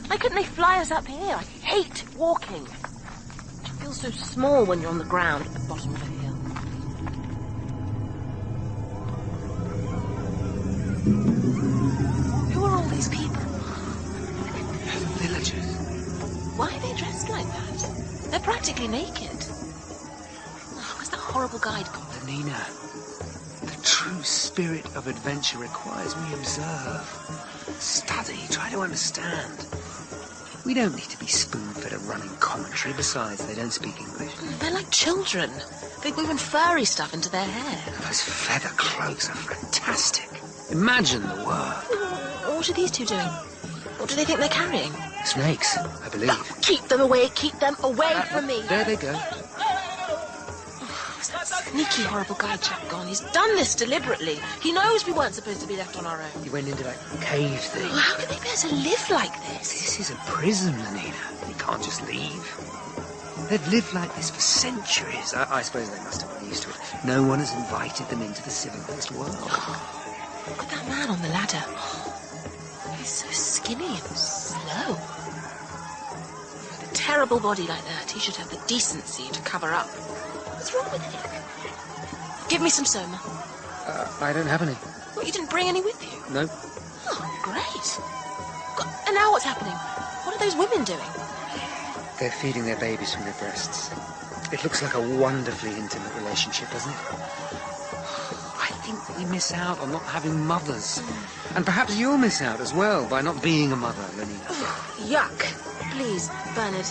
Why couldn't they fly us up here? I hate walking. You feel so small when you're on the ground at the bottom of a hill. Who are all these people? The villagers. Why are they dressed like that? They're practically naked. Oh, where's that horrible guide gone? Lenina, the true spirit of adventure requires we observe, study, try to understand. We don't need to be spoon-fed a running commentary. Besides, they don't speak English. They're like children. They've woven furry stuff into their hair. Those feather cloaks are fantastic. Imagine the work. What are these two doing? What do they think they're carrying? Snakes, I believe. Keep them away from me. There they go. Where's that sneaky, horrible guy chap gone? He's done this deliberately. He knows we weren't supposed to be left on our own. He went into that cave thing. Well, how can they bear to live like this? This is a prison, Lenina. You can't just leave. They've lived like this for centuries. I suppose they must have got used to it. No one has invited them into the civilized world. Look at that man on the ladder. He's so skinny and slow. With a terrible body like that, he should have the decency to cover up. What's wrong with him? Give me some soma. I don't have any. Well, you didn't bring any with you? No. Oh, great. And now what's happening? What are those women doing? They're feeding their babies from their breasts. It looks like a wonderfully intimate relationship, doesn't it? I think we miss out on not having mothers. And perhaps you'll miss out as well by not being a mother, Lenina. Yuck. Please, Bernard.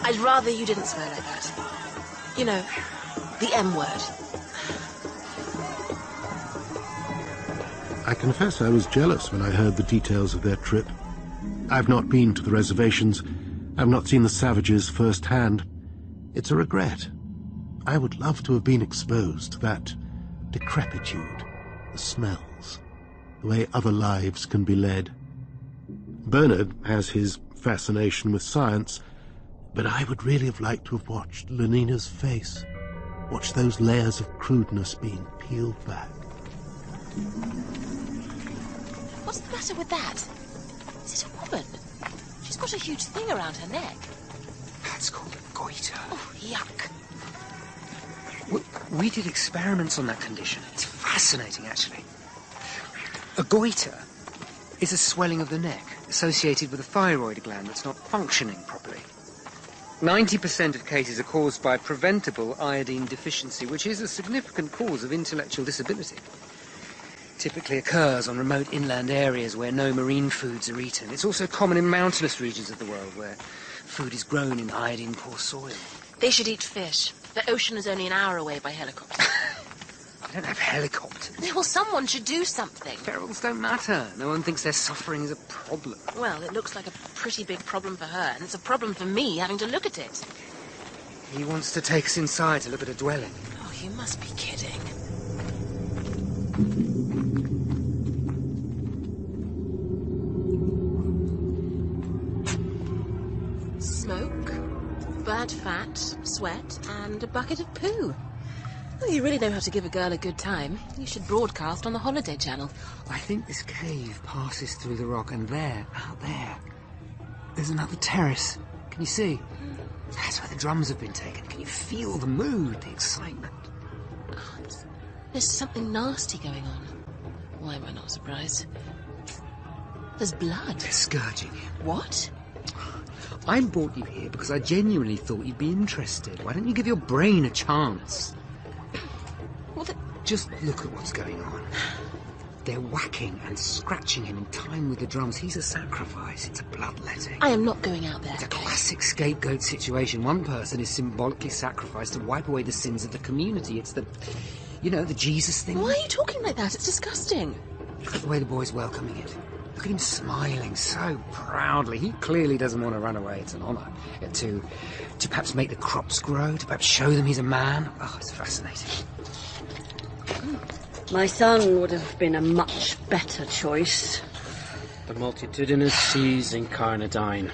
I'd rather you didn't swear like that. You know, the M word. I confess I was jealous when I heard the details of their trip. I've not been to the reservations. I've not seen the savages firsthand. It's a regret. I would love to have been exposed to that decrepitude, the smells, the way other lives can be led. Bernard has his fascination with science, but I would really have liked to have watched Lenina's face, watched those layers of crudeness being peeled back. What's the matter with that? Is it a woman? She's got a huge thing around her neck. That's called a goiter. Oh, yuck. We did experiments on that condition. It's fascinating, actually. A goiter is a swelling of the neck associated with a thyroid gland that's not functioning properly. 90% of cases are caused by preventable iodine deficiency, which is a significant cause of intellectual disability. typically occurs on remote inland areas where no marine foods are eaten. It's also common in mountainous regions of the world where food is grown in iodine-poor soil. They should eat fish. The ocean is only an hour away by helicopter. I don't have helicopters. Well, someone should do something. Ferals don't matter. No one thinks their suffering is a problem. Well, it looks like a pretty big problem for her, and it's a problem for me having to look at it. He wants to take us inside to look at a dwelling. Oh, you must be kidding. Smoke, burnt fat, sweat, and a bucket of poo. Well, you really know how to give a girl a good time. You should broadcast on the Holiday Channel. I think this cave passes through the rock, and there, out there, there's another terrace. Can you see? That's where the drums have been taken. Can you feel the mood, the excitement? Oh, there's something nasty going on. Why am I not surprised? There's blood. They're scourging him. What? I brought you here because I genuinely thought you'd be interested. Why don't you give your brain a chance? Well, just look at what's going on. They're whacking and scratching him in time with the drums. He's a sacrifice. It's a bloodletting. I am not going out there. It's a classic scapegoat situation. One person is symbolically sacrificed to wipe away the sins of the community. It's the, the Jesus thing. Why are you talking like that? It's disgusting. Look at the way the boy's welcoming it. Look at him smiling so proudly. He clearly doesn't want to run away. It's an honour to perhaps make the crops grow, to perhaps show them he's a man. Oh, it's fascinating. My son would have been a much better choice. The multitudinous seas incarnadine.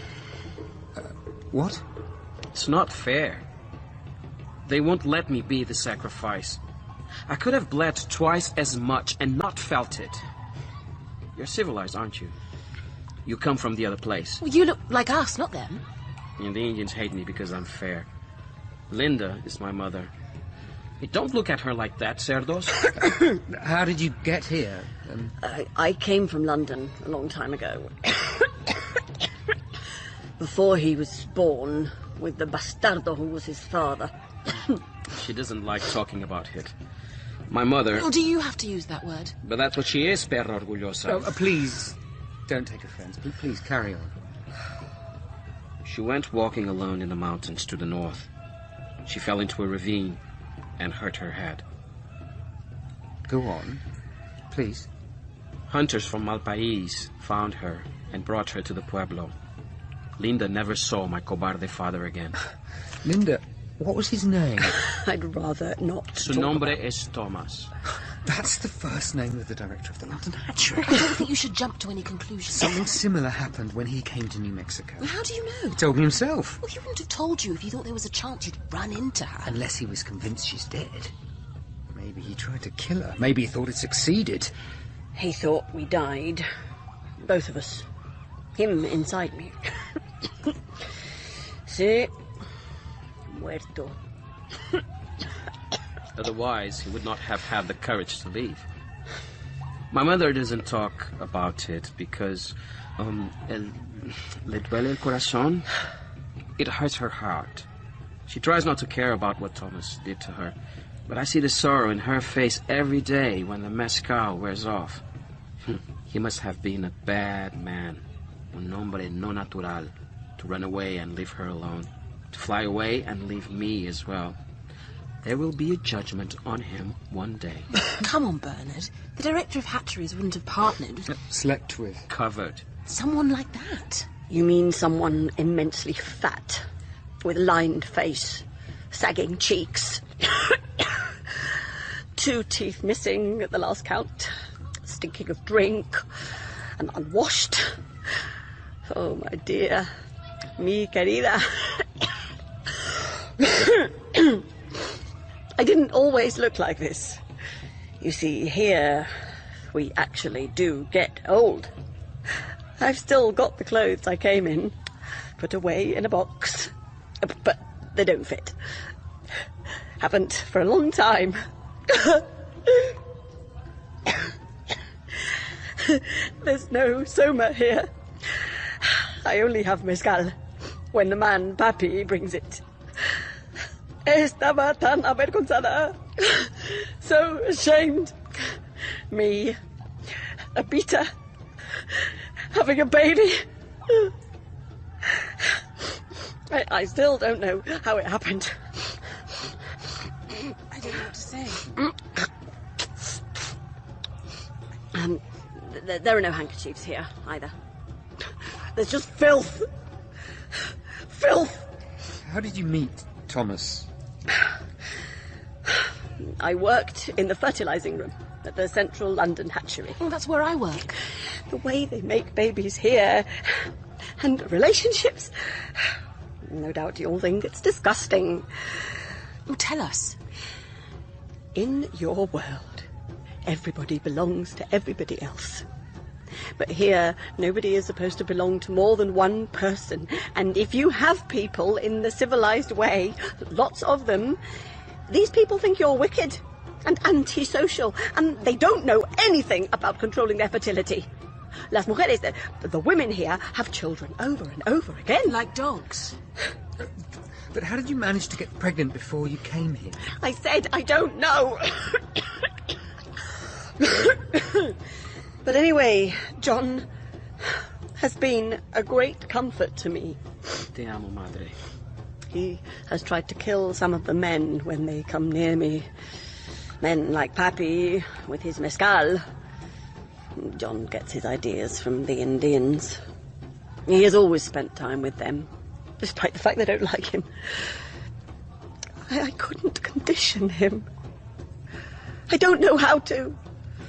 What? It's not fair. They won't let me be the sacrifice. I could have bled twice as much and not felt it. You're civilized, aren't you? You come from the other place. Well, you look like us, not them. And the Indians hate me because I'm fair. Linda is my mother. Hey, don't look at her like that, Cerdos. How did you get here? I came from London a long time ago. Before he was born, with the bastardo who was his father. She doesn't like talking about it. My mother... Oh, do you have to use that word? But that's what she is, perra orgullosa. Oh, please, don't take offense. Please carry on. She went walking alone in the mountains to the north. She fell into a ravine and hurt her head. Go on, please. Hunters from Malpais found her and brought her to the pueblo. Linda never saw my cobarde father again. Linda, what was his name? I'd rather not. Su nombre es Thomas. That's the first name of the director of the London Hatchery. I don't think you should jump to any conclusions. Something similar happened when he came to New Mexico. Well, how do you know? He told me himself. Well, he wouldn't have told you if he thought there was a chance you'd run into her. Unless he was convinced she's dead. Maybe he tried to kill her. Maybe he thought it succeeded. He thought we died. Both of us. Him inside me. Sí. Muerto. Otherwise, he would not have had the courage to leave. My mother doesn't talk about it because, le duele el corazón. It hurts her heart. She tries not to care about what Thomas did to her, but I see the sorrow in her face every day when the mezcal wears off. He must have been a bad man, un hombre no natural, to run away and leave her alone, to fly away and leave me as well. There will be a judgment on him one day. Come on, Bernard. The director of hatcheries wouldn't have partnered. Slept with. Covered. Someone like that. You mean someone immensely fat, with lined face, sagging cheeks, 2 teeth missing at the last count, stinking of drink, and unwashed. Oh, my dear. Mi querida. I didn't always look like this. You see, here we actually do get old. I've still got the clothes I came in, put away in a box, but they don't fit. Haven't for a long time. There's no soma here. I only have mezcal when the man Papi brings it. Estaba tan avergonzada, so ashamed. Me, a beta having a baby. I still don't know how it happened. I don't know what to say. There are no handkerchiefs here, either. There's just filth. Filth! How did you meet Thomas? I worked in the fertilising room at the Central London Hatchery. Well, that's where I work. The way they make babies here, and relationships. No doubt you'll think it's disgusting. Well, tell us. In your world, everybody belongs to everybody else. But here, nobody is supposed to belong to more than one person. And if you have people in the civilised way, lots of them, these people think you're wicked and antisocial, and they don't know anything about controlling their fertility. Las mujeres, the women here, have children over and over again. Like dogs. But how did you manage to get pregnant before you came here? I said I don't know. But anyway, John has been a great comfort to me. Te amo, madre. He has tried to kill some of the men when they come near me. Men like Papi with his mezcal. John gets his ideas from the Indians. He has always spent time with them, despite the fact they don't like him. I couldn't condition him. I don't know how to.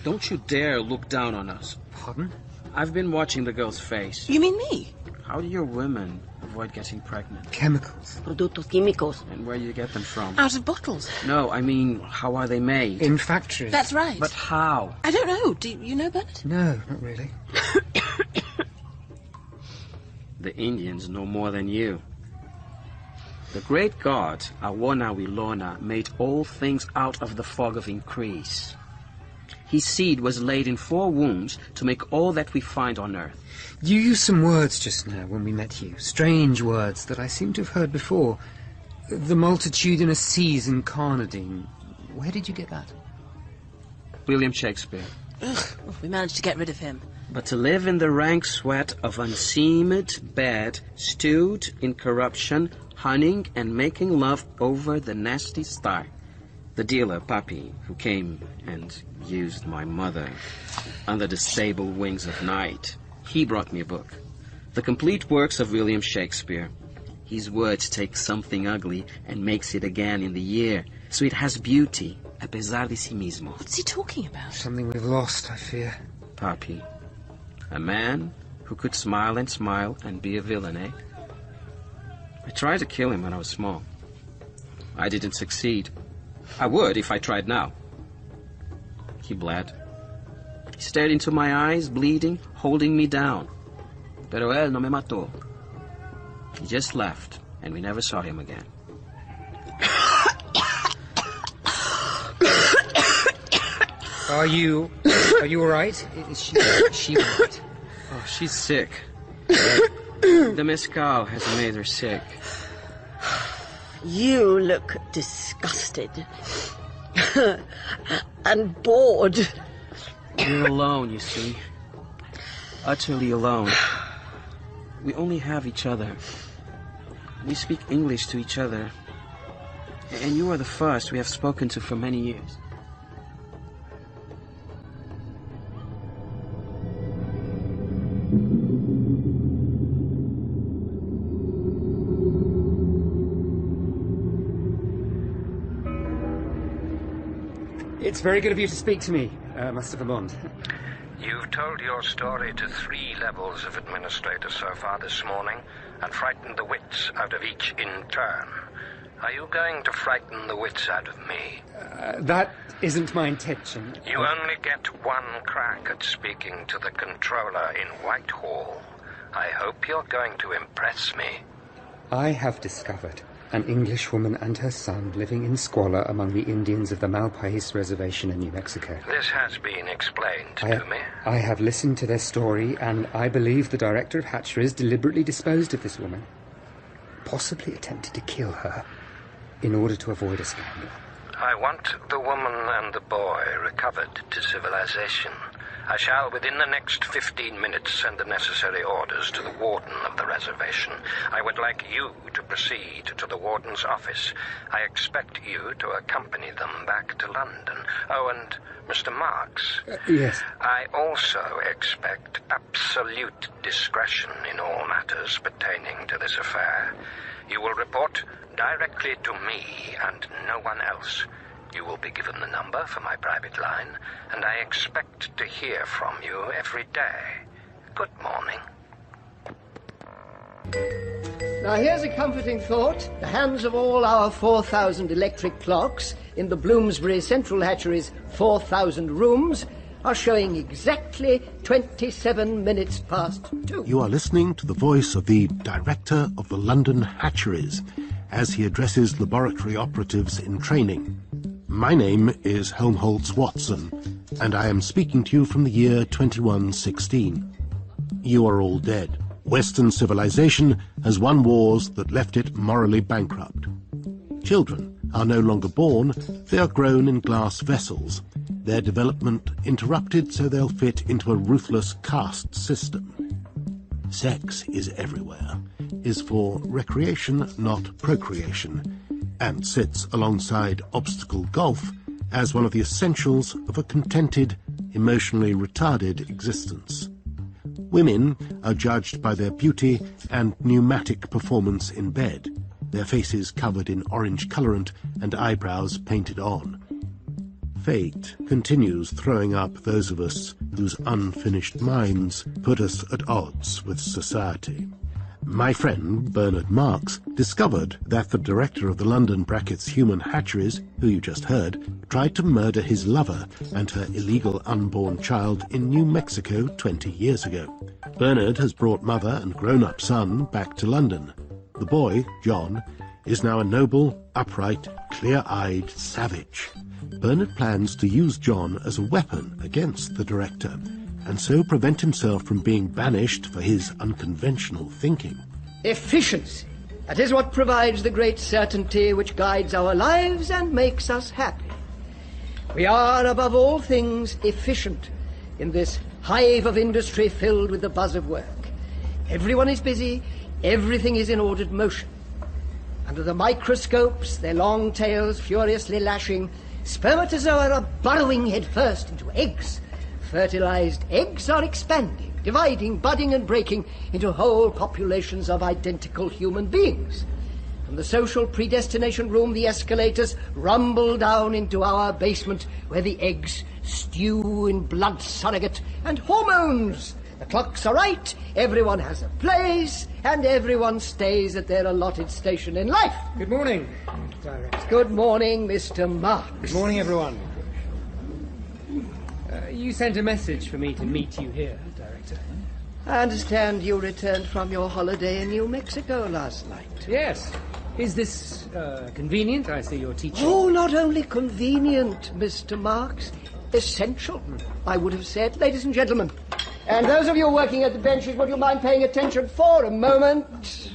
Don't you dare look down on us. Pardon? I've been watching the girl's face. You mean me? How do your women avoid getting pregnant? Chemicals. Productos químicos. And where do you get them from? Out of bottles. No, I mean, how are they made? In factories. That's right. But how? I don't know. Do you know, Bernard? No, not really. The Indians know more than you. The great god, Awona Wilona, made all things out of the fog of increase. His seed was laid in 4 wombs to make all that we find on earth. You used some words just now when we met you. Strange words that I seem to have heard before. The multitudinous seas in Carnadine. Where did you get that? William Shakespeare. Ugh, well, we managed to get rid of him. But to live in the rank sweat of unseamed bed, stewed in corruption, hunting and making love over the nasty sty. The dealer, Papi, who came and used my mother under the sable wings of night, he brought me a book. The complete works of William Shakespeare. His words take something ugly and makes it again in the year, so it has beauty, a pesar de sí mismo. What's he talking about? Something we've lost, I fear. Papi. A man who could smile and be a villain, eh? I tried to kill him when I was small. I didn't succeed. I would if I tried now. He bled. He stared into my eyes, bleeding, holding me down. Pero él no me mató. He just left, and we never saw him again. Are you all right? Is she all right? Oh, she's sick. The mezcal has made her sick. You look disgusted. And bored. We're alone, you see. Utterly alone. We only have each other. We speak English to each other. And you are the first we have spoken to for many years. It's very good of you to speak to me, Master Vermont. You've told your story to 3 levels of administrators so far this morning and frightened the wits out of each in turn. Are you going to frighten the wits out of me? That isn't my intention. You only get 1 crack at speaking to the controller in Whitehall. I hope you're going to impress me. I have discovered an Englishwoman and her son living in squalor among the Indians of the Malpais Reservation in New Mexico. This has been explained to me. I have listened to their story, and I believe the director of hatcheries deliberately disposed of this woman. Possibly attempted to kill her in order to avoid a scandal. I want the woman and the boy recovered to civilization. I shall, within the next 15 minutes, send the necessary orders to the warden of the reservation. I would like you to proceed to the warden's office. I expect you to accompany them back to London. Oh, and Mr. Marks. Yes. I also expect absolute discretion in all matters pertaining to this affair. You will report directly to me and no one else. You will be given the number for my private line, and I expect to hear from you every day. Good morning. Now here's a comforting thought. The hands of all our 4,000 electric clocks in the Bloomsbury Central Hatchery's 4,000 rooms are showing exactly 27 minutes past 2. You are listening to the voice of the director of the London hatcheries as he addresses laboratory operatives in training. My name is Helmholtz Watson, and I am speaking to you from the year 2116. You are all dead. Western civilization has won wars that left it morally bankrupt. Children are no longer born, they are grown in glass vessels, their development interrupted so they'll fit into a ruthless caste system. Sex is everywhere, is for recreation, not procreation, and sits alongside obstacle golf as one of the essentials of a contented, emotionally retarded existence. Women are judged by their beauty and pneumatic performance in bed, their faces covered in orange colorant and eyebrows painted on. Fate continues throwing up those of us whose unfinished minds put us at odds with society. My friend, Bernard Marks, discovered that the director of the London Human Hatcheries, who you just heard, tried to murder his lover and her illegal unborn child in New Mexico 20 years ago. Bernard has brought mother and grown-up son back to London. The boy, John, is now a noble, upright, clear-eyed savage. Bernard plans to use John as a weapon against the director, and so prevent himself from being banished for his unconventional thinking. Efficiency. That is what provides the great certainty which guides our lives and makes us happy. We are, above all things, efficient in this hive of industry filled with the buzz of work. Everyone is busy, everything is in ordered motion. Under the microscopes, their long tails furiously lashing, spermatozoa are burrowing headfirst into eggs. Fertilized eggs are expanding, dividing, budding and breaking into whole populations of identical human beings. From the social predestination room, the escalators rumble down into our basement where the eggs stew in blood surrogate and hormones. The clocks are right, everyone has a place, and everyone stays at their allotted station in life. Good morning, Director. Good morning, Mr. Marks. Good morning, everyone. You sent a message for me to meet you here, Director. I understand you returned from your holiday in New Mexico last night. Yes. Is this convenient? I see you're teaching. Oh, not only convenient, Mr. Marks. Essential, I would have said. Ladies and gentlemen, and those of you working at the benches, would you mind paying attention for a moment?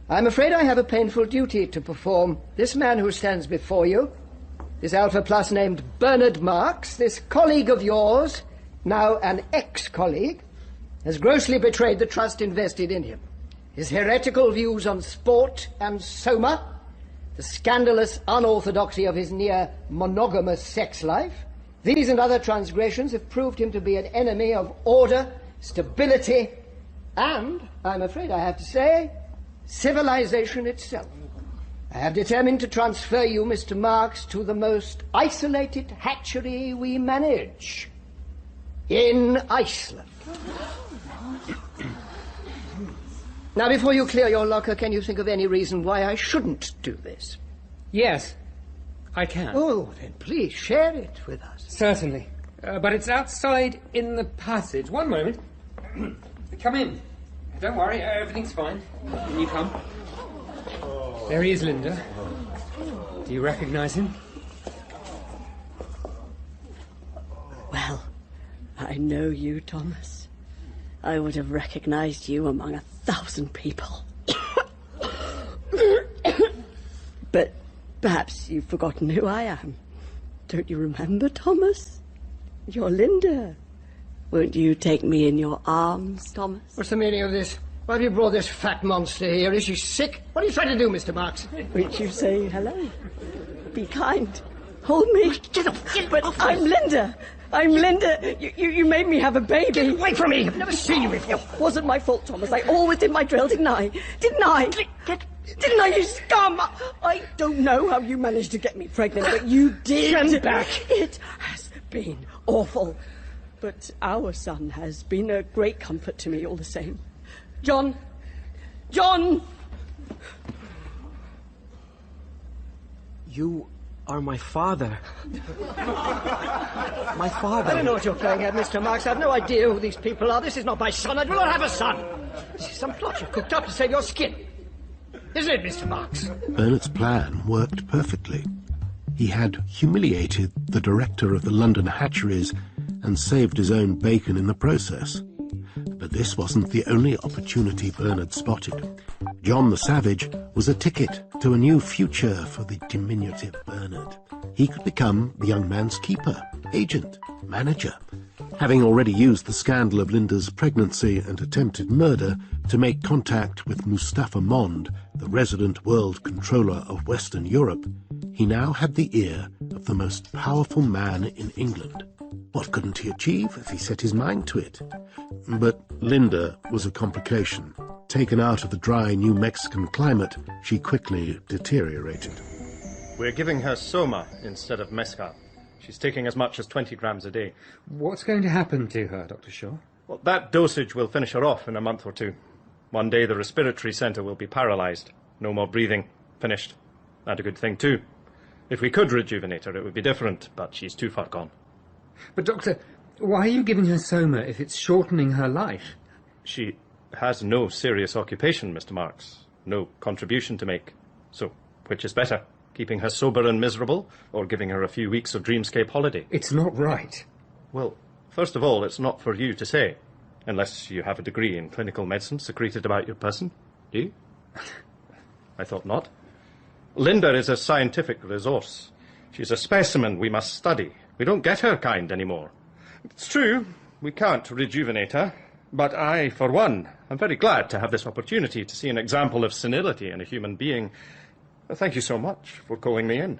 I'm afraid I have a painful duty to perform. This man who stands before you, this Alpha Plus named Bernard Marks, this colleague of yours, now an ex-colleague, has grossly betrayed the trust invested in him. His heretical views on sport and soma, the scandalous unorthodoxy of his near-monogamous sex life, these and other transgressions have proved him to be an enemy of order, stability, and, I'm afraid I have to say, civilization itself. I have determined to transfer you, Mr. Marks, to the most isolated hatchery we manage in Iceland. Now, before you clear your locker, can you think of any reason why I shouldn't do this? Yes, I can. Oh, then please share it with us. Certainly. But it's outside in the passage. One moment. Come in. Don't worry, everything's fine. Can you come? There he is, Linda. Do you recognize him? Well, I know you, Thomas. I would have recognized you among 1,000 people. But perhaps you've forgotten who I am. Don't you remember, Thomas? You're Linda. Won't you take me in your arms, Thomas? What's the meaning of this? Why have you brought this fat monster here? Is she sick? What are you trying to do, Mr. Marks? Won't you say hello? Be kind. Hold me. Get off! But I'm Linda. I'm Linda. You made me have a baby. Get away from me! I've never seen you before. It wasn't my fault, Thomas. I always did my drill, didn't I? Didn't I? Didn't I, you scum? I don't know how you managed to get me pregnant, but you did. Stand back. It has been awful. But our son has been a great comfort to me all the same. John! John! You are my father. My father. I don't know what you're playing at, Mr. Marks. I have no idea who these people are. This is not my son. I do not have a son. This is some plot you've cooked up to save your skin. Isn't it, Mr. Marks? Bernard's plan worked perfectly. He had humiliated the director of the London hatcheries and saved his own bacon in the process. But this wasn't the only opportunity Bernard spotted. John the Savage was a ticket to a new future for the diminutive Bernard. He could become the young man's keeper, agent, manager, having already used the scandal of Linda's pregnancy and attempted murder to make contact with Mustafa Mond, the resident world controller of Western Europe. He now had the ear of the most powerful man in England. What couldn't he achieve if he set his mind to it? But Linda was a complication. Taken out of the dry New Mexican climate, she quickly deteriorated. We're giving her soma instead of mezcal. She's taking as much as 20 grams a day. What's going to happen to her, Dr. Shaw? Well, that dosage will finish her off in a month or two. One day the respiratory centre will be paralysed. No more breathing. Finished. And a good thing, too. If we could rejuvenate her, it would be different, but she's too far gone. But, Doctor, why are you giving her soma if it's shortening her life? She has no serious occupation, Mr. Marks. No contribution to make. So, which is better? Keeping her sober and miserable, or giving her a few weeks of dreamscape holiday? It's not right. Well, first of all, it's not for you to say. Unless you have a degree in clinical medicine secreted about your person. Do you? I thought not. Linda is a scientific resource. She's a specimen we must study. We don't get her kind anymore. It's true, we can't rejuvenate her. But I, for one, am very glad to have this opportunity to see an example of senility in a human being. Thank you so much for calling me in.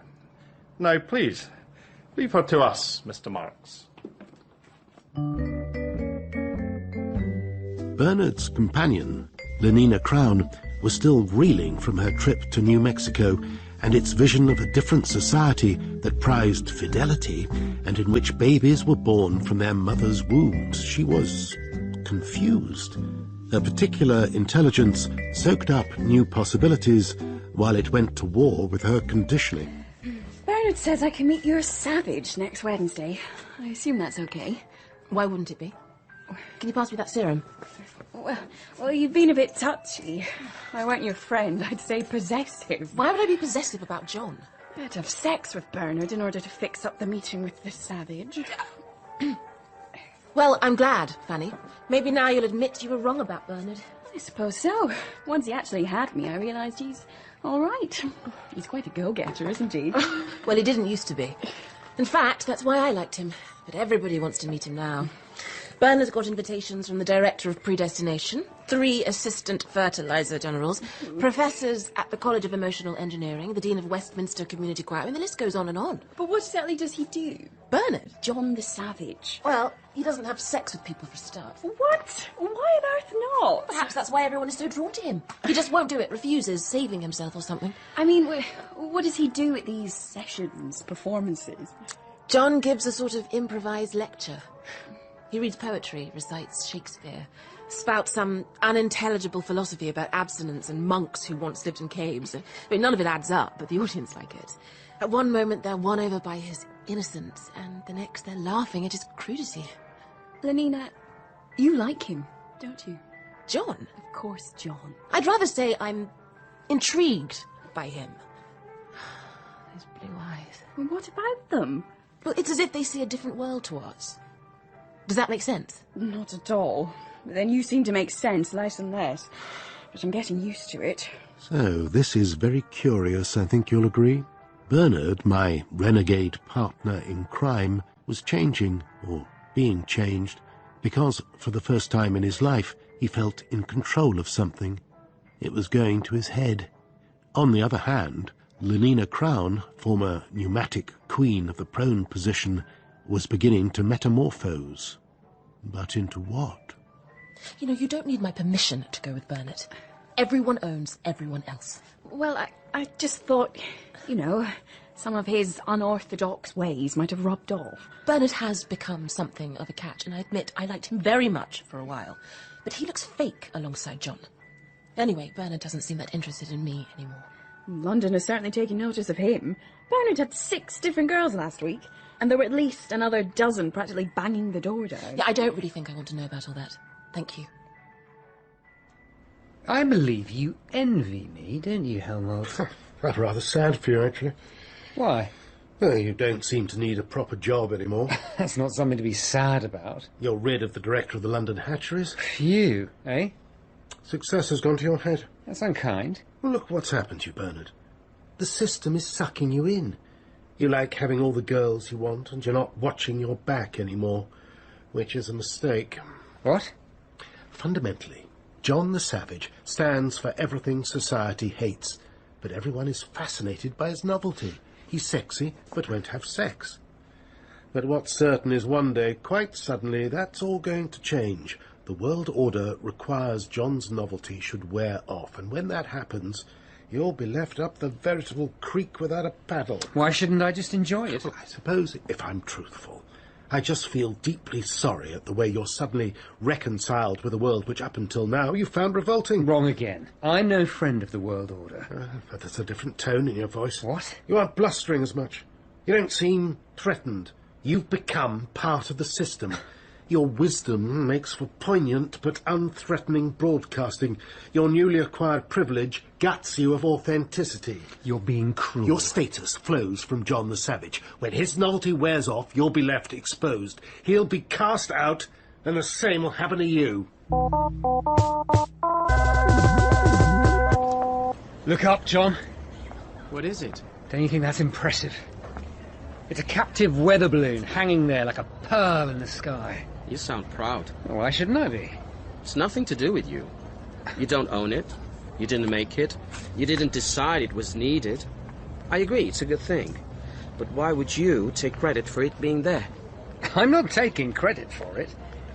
Now, please, leave her to us, Mr. Marks. Bernard's companion, Lenina Crown, was still reeling from her trip to New Mexico and its vision of a different society that prized fidelity and in which babies were born from their mother's wombs. She was confused. Her particular intelligence soaked up new possibilities while it went to war with her conditioning. Bernard says I can meet your savage next Wednesday. I assume that's okay. Why wouldn't it be? Can you pass me that serum? Well, you've been a bit touchy. I weren't your friend. I'd say possessive. Why would I be possessive about John? I had to have sex with Bernard in order to fix up the meeting with the savage. Well, I'm glad, Fanny. Maybe now you'll admit you were wrong about Bernard. I suppose so. Once he actually had me, I realised he's all right. He's quite a go-getter, isn't he? Well, he didn't used to be. In fact, that's why I liked him. But everybody wants to meet him now. Bernard's got invitations from the director of predestination, 3 assistant fertilizer generals, professors at the College of Emotional Engineering, the dean of Westminster Community Choir, and the list goes on and on. But what exactly does he do? Bernard? John the Savage. Well, he doesn't have sex with people for a start. What? Why on earth not? Perhaps that's why everyone is so drawn to him. He just won't do it, refuses, saving himself or something. I mean, what does he do at these sessions, performances? John gives a sort of improvised lecture. He reads poetry, recites Shakespeare, spouts some unintelligible philosophy about abstinence and monks who once lived in caves. I mean, none of it adds up, but the audience like it. At one moment, they're won over by his innocence, and the next, they're laughing at his crudity. Lenina, you like him, don't you? John? Of course, John. I'd rather say I'm intrigued by him. His blue eyes. Well, what about them? Well, it's as if they see a different world to ours. Does that make sense? Not at all. But then you seem to make sense less and less. But I'm getting used to it. So, this is very curious, I think you'll agree. Bernard, my renegade partner in crime, was changing, or being changed, because for the first time in his life he felt in control of something. It was going to his head. On the other hand, Lenina Crown, former pneumatic queen of the prone position, was beginning to metamorphose. But into what? You know, you don't need my permission to go with Bernard. Everyone owns everyone else. Well, I just thought, you know, some of his unorthodox ways might have rubbed off. Bernard has become something of a catch, and I admit I liked him very much for a while. But he looks fake alongside John. Anyway, Bernard doesn't seem that interested in me anymore. London is certainly taking notice of him. Bernard had 6 different girls last week, and there were at least another dozen practically banging the door down. Yeah, I don't really think I want to know about all that. Thank you. I believe you envy me, don't you, Helmholtz? I'm rather sad for you, actually. Why? Well, you don't seem to need a proper job anymore. That's not something to be sad about. You're rid of the director of the London hatcheries. Phew, eh? Success has gone to your head. That's unkind. Well, look what's happened to you, Bernard. The system is sucking you in. You like having all the girls you want, and you're not watching your back anymore, which is a mistake. What? Fundamentally, John the Savage stands for everything society hates, but everyone is fascinated by his novelty. He's sexy, but won't have sex. But what's certain is one day, quite suddenly, that's all going to change. The world order requires John's novelty should wear off, and when that happens, you'll be left up the veritable creek without a paddle. Why shouldn't I just enjoy it? Well, I suppose, if I'm truthful, I just feel deeply sorry at the way you're suddenly reconciled with a world which up until now you found revolting. Wrong again. I'm no friend of the world order. But there's a different tone in your voice. What? You aren't blustering as much. You don't seem threatened. You've become part of the system. Your wisdom makes for poignant but unthreatening broadcasting. Your newly acquired privilege guts you of authenticity. You're being cruel. Your status flows from John the Savage. When his novelty wears off, you'll be left exposed. He'll be cast out, and the same will happen to you. Look up, John. What is it? Don't you think that's impressive? It's a captive weather balloon hanging there like a pearl in the sky. You sound proud. Well, why shouldn't I be? It's nothing to do with you. You don't own it. You didn't make it. You didn't decide it was needed. I agree, it's a good thing. But why would you take credit for it being there? I'm not taking credit for it.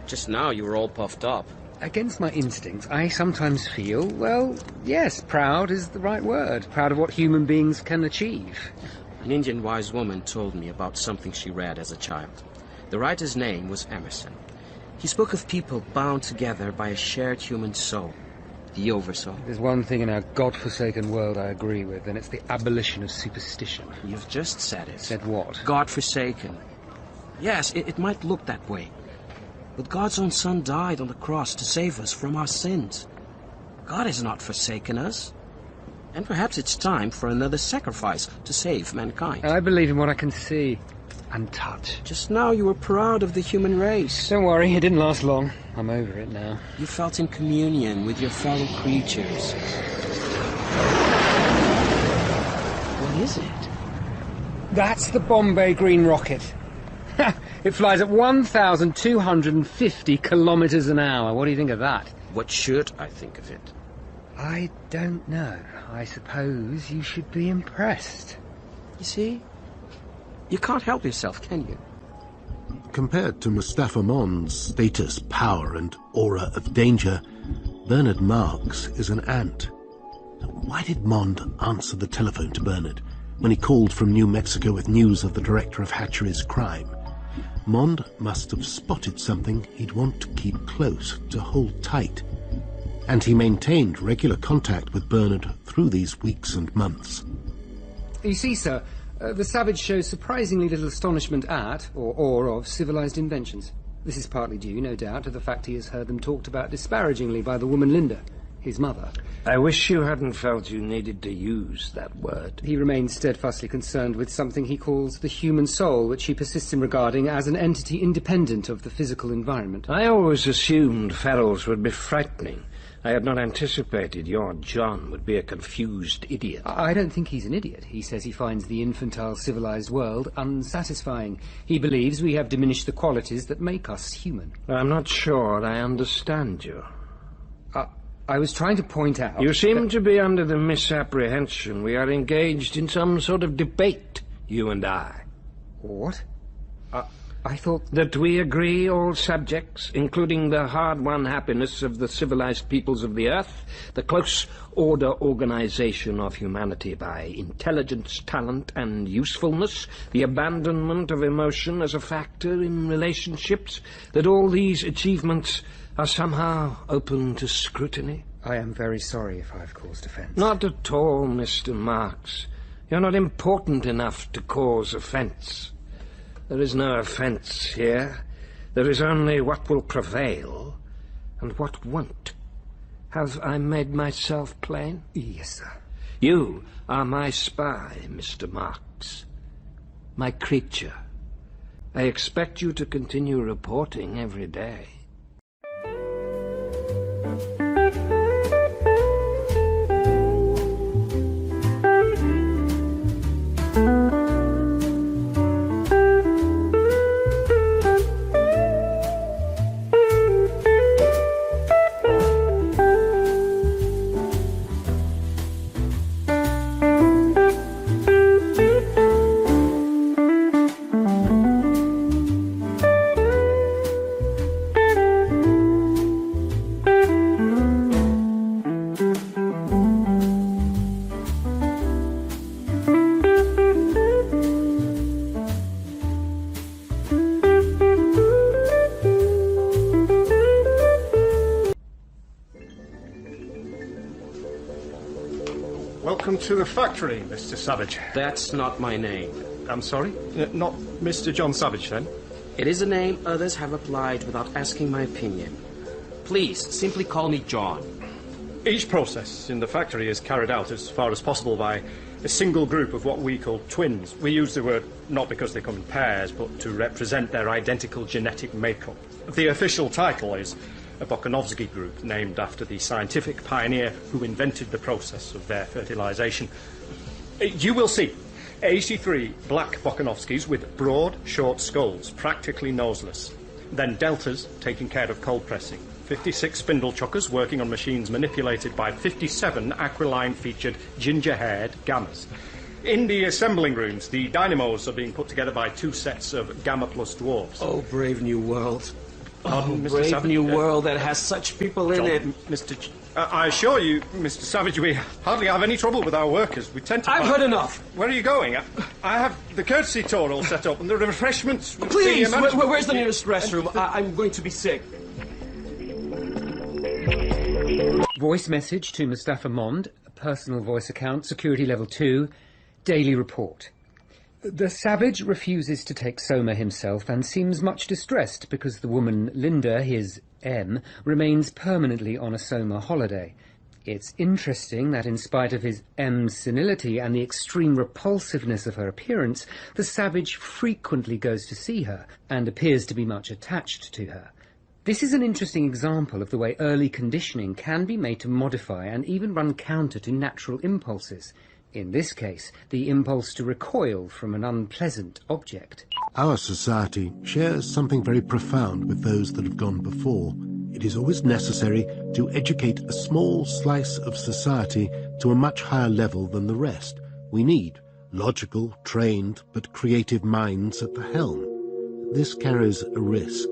Just now you were all puffed up. Against my instincts, I sometimes feel, well, yes, proud is the right word. Proud of what human beings can achieve. An Indian wise woman told me about something she read as a child. The writer's name was Emerson. He spoke of people bound together by a shared human soul, the Oversoul. There's one thing in our godforsaken world I agree with, and it's the abolition of superstition. You've just said it. Said what? God-forsaken. Yes, it might look that way. But God's own Son died on the cross to save us from our sins. God has not forsaken us. And perhaps it's time for another sacrifice to save mankind. I believe in what I can see and touch. Just now you were proud of the human race. Don't worry, it didn't last long. I'm over it now. You felt in communion with your fellow creatures. What is it? That's the Bombay Green Rocket. It flies at 1,250 kilometers an hour. What do you think of that? What should I think of it? I don't know. I suppose you should be impressed. You see? You can't help yourself, can you? Compared to Mustafa Mond's status, power and aura of danger, Bernard Marx is an ant. Why did Mond answer the telephone to Bernard when he called from New Mexico with news of the director of Hatchery's crime? Mond must have spotted something he'd want to keep close, to hold tight. And he maintained regular contact with Bernard through these weeks and months. You see, sir, the Savage shows surprisingly little astonishment at, or awe of, civilized inventions. This is partly due, no doubt, to the fact he has heard them talked about disparagingly by the woman Linda, his mother. I wish you hadn't felt you needed to use that word. He remains steadfastly concerned with something he calls the human soul, which he persists in regarding as an entity independent of the physical environment. I always assumed ferals would be frightening, I had not anticipated your John would be a confused idiot. I don't think he's an idiot. He says he finds the infantile civilized world unsatisfying. He believes we have diminished the qualities that make us human. I'm not sure I understand you. I was trying to point out... You seem to be under the misapprehension we are engaged in some sort of debate, you and I. What? I thought... That we agree all subjects, including the hard-won happiness of the civilized peoples of the earth, the close order organization of humanity by intelligence, talent, and usefulness, the abandonment of emotion as a factor in relationships, that all these achievements are somehow open to scrutiny? I am very sorry if I've caused offence. Not at all, Mr. Marx. You're not important enough to cause offence. There is no offence here. There is only what will prevail and what won't. Have I made myself plain? Yes, sir. You are my spy, Mr. Marx. My creature. I expect you to continue reporting every day. Welcome to the factory, Mr. Savage. That's not my name. I'm sorry? Not Mr. John Savage, then? It is a name others have applied without asking my opinion. Please, simply call me John. Each process in the factory is carried out as far as possible by a single group of what we call twins. We use the word not because they come in pairs, but to represent their identical genetic makeup. The official title is a Bokanovsky group, named after the scientific pioneer who invented the process of their fertilization. You will see 83 black Bokanovskys with broad, short skulls, practically noseless. Then deltas taking care of cold pressing. 56 spindle chuckers working on machines manipulated by 57 aquiline-featured, ginger-haired gammas. In the assembling rooms, the dynamos are being put together by 2 sets of gamma plus dwarfs. Oh, brave new world. Pardon, Mr. Brave Savage? new world that has such people in it. I assure you, Mr. Savage, we hardly have any trouble with our workers. We tend to... I've heard enough. Where are you going? I have the courtesy tour all set up and the refreshments... Please, where's the nearest restroom? I'm going to be sick. Voice message to Mustafa Mond, personal voice account, security level 2, daily report. The Savage refuses to take Soma himself and seems much distressed because the woman Linda, his M, remains permanently on a Soma holiday. It's interesting that in spite of his M's senility and the extreme repulsiveness of her appearance, the Savage frequently goes to see her and appears to be much attached to her. This is an interesting example of the way early conditioning can be made to modify and even run counter to natural impulses. In this case, the impulse to recoil from an unpleasant object. Our society shares something very profound with those that have gone before. It is always necessary to educate a small slice of society to a much higher level than the rest. We need logical, trained, but creative minds at the helm. This carries a risk.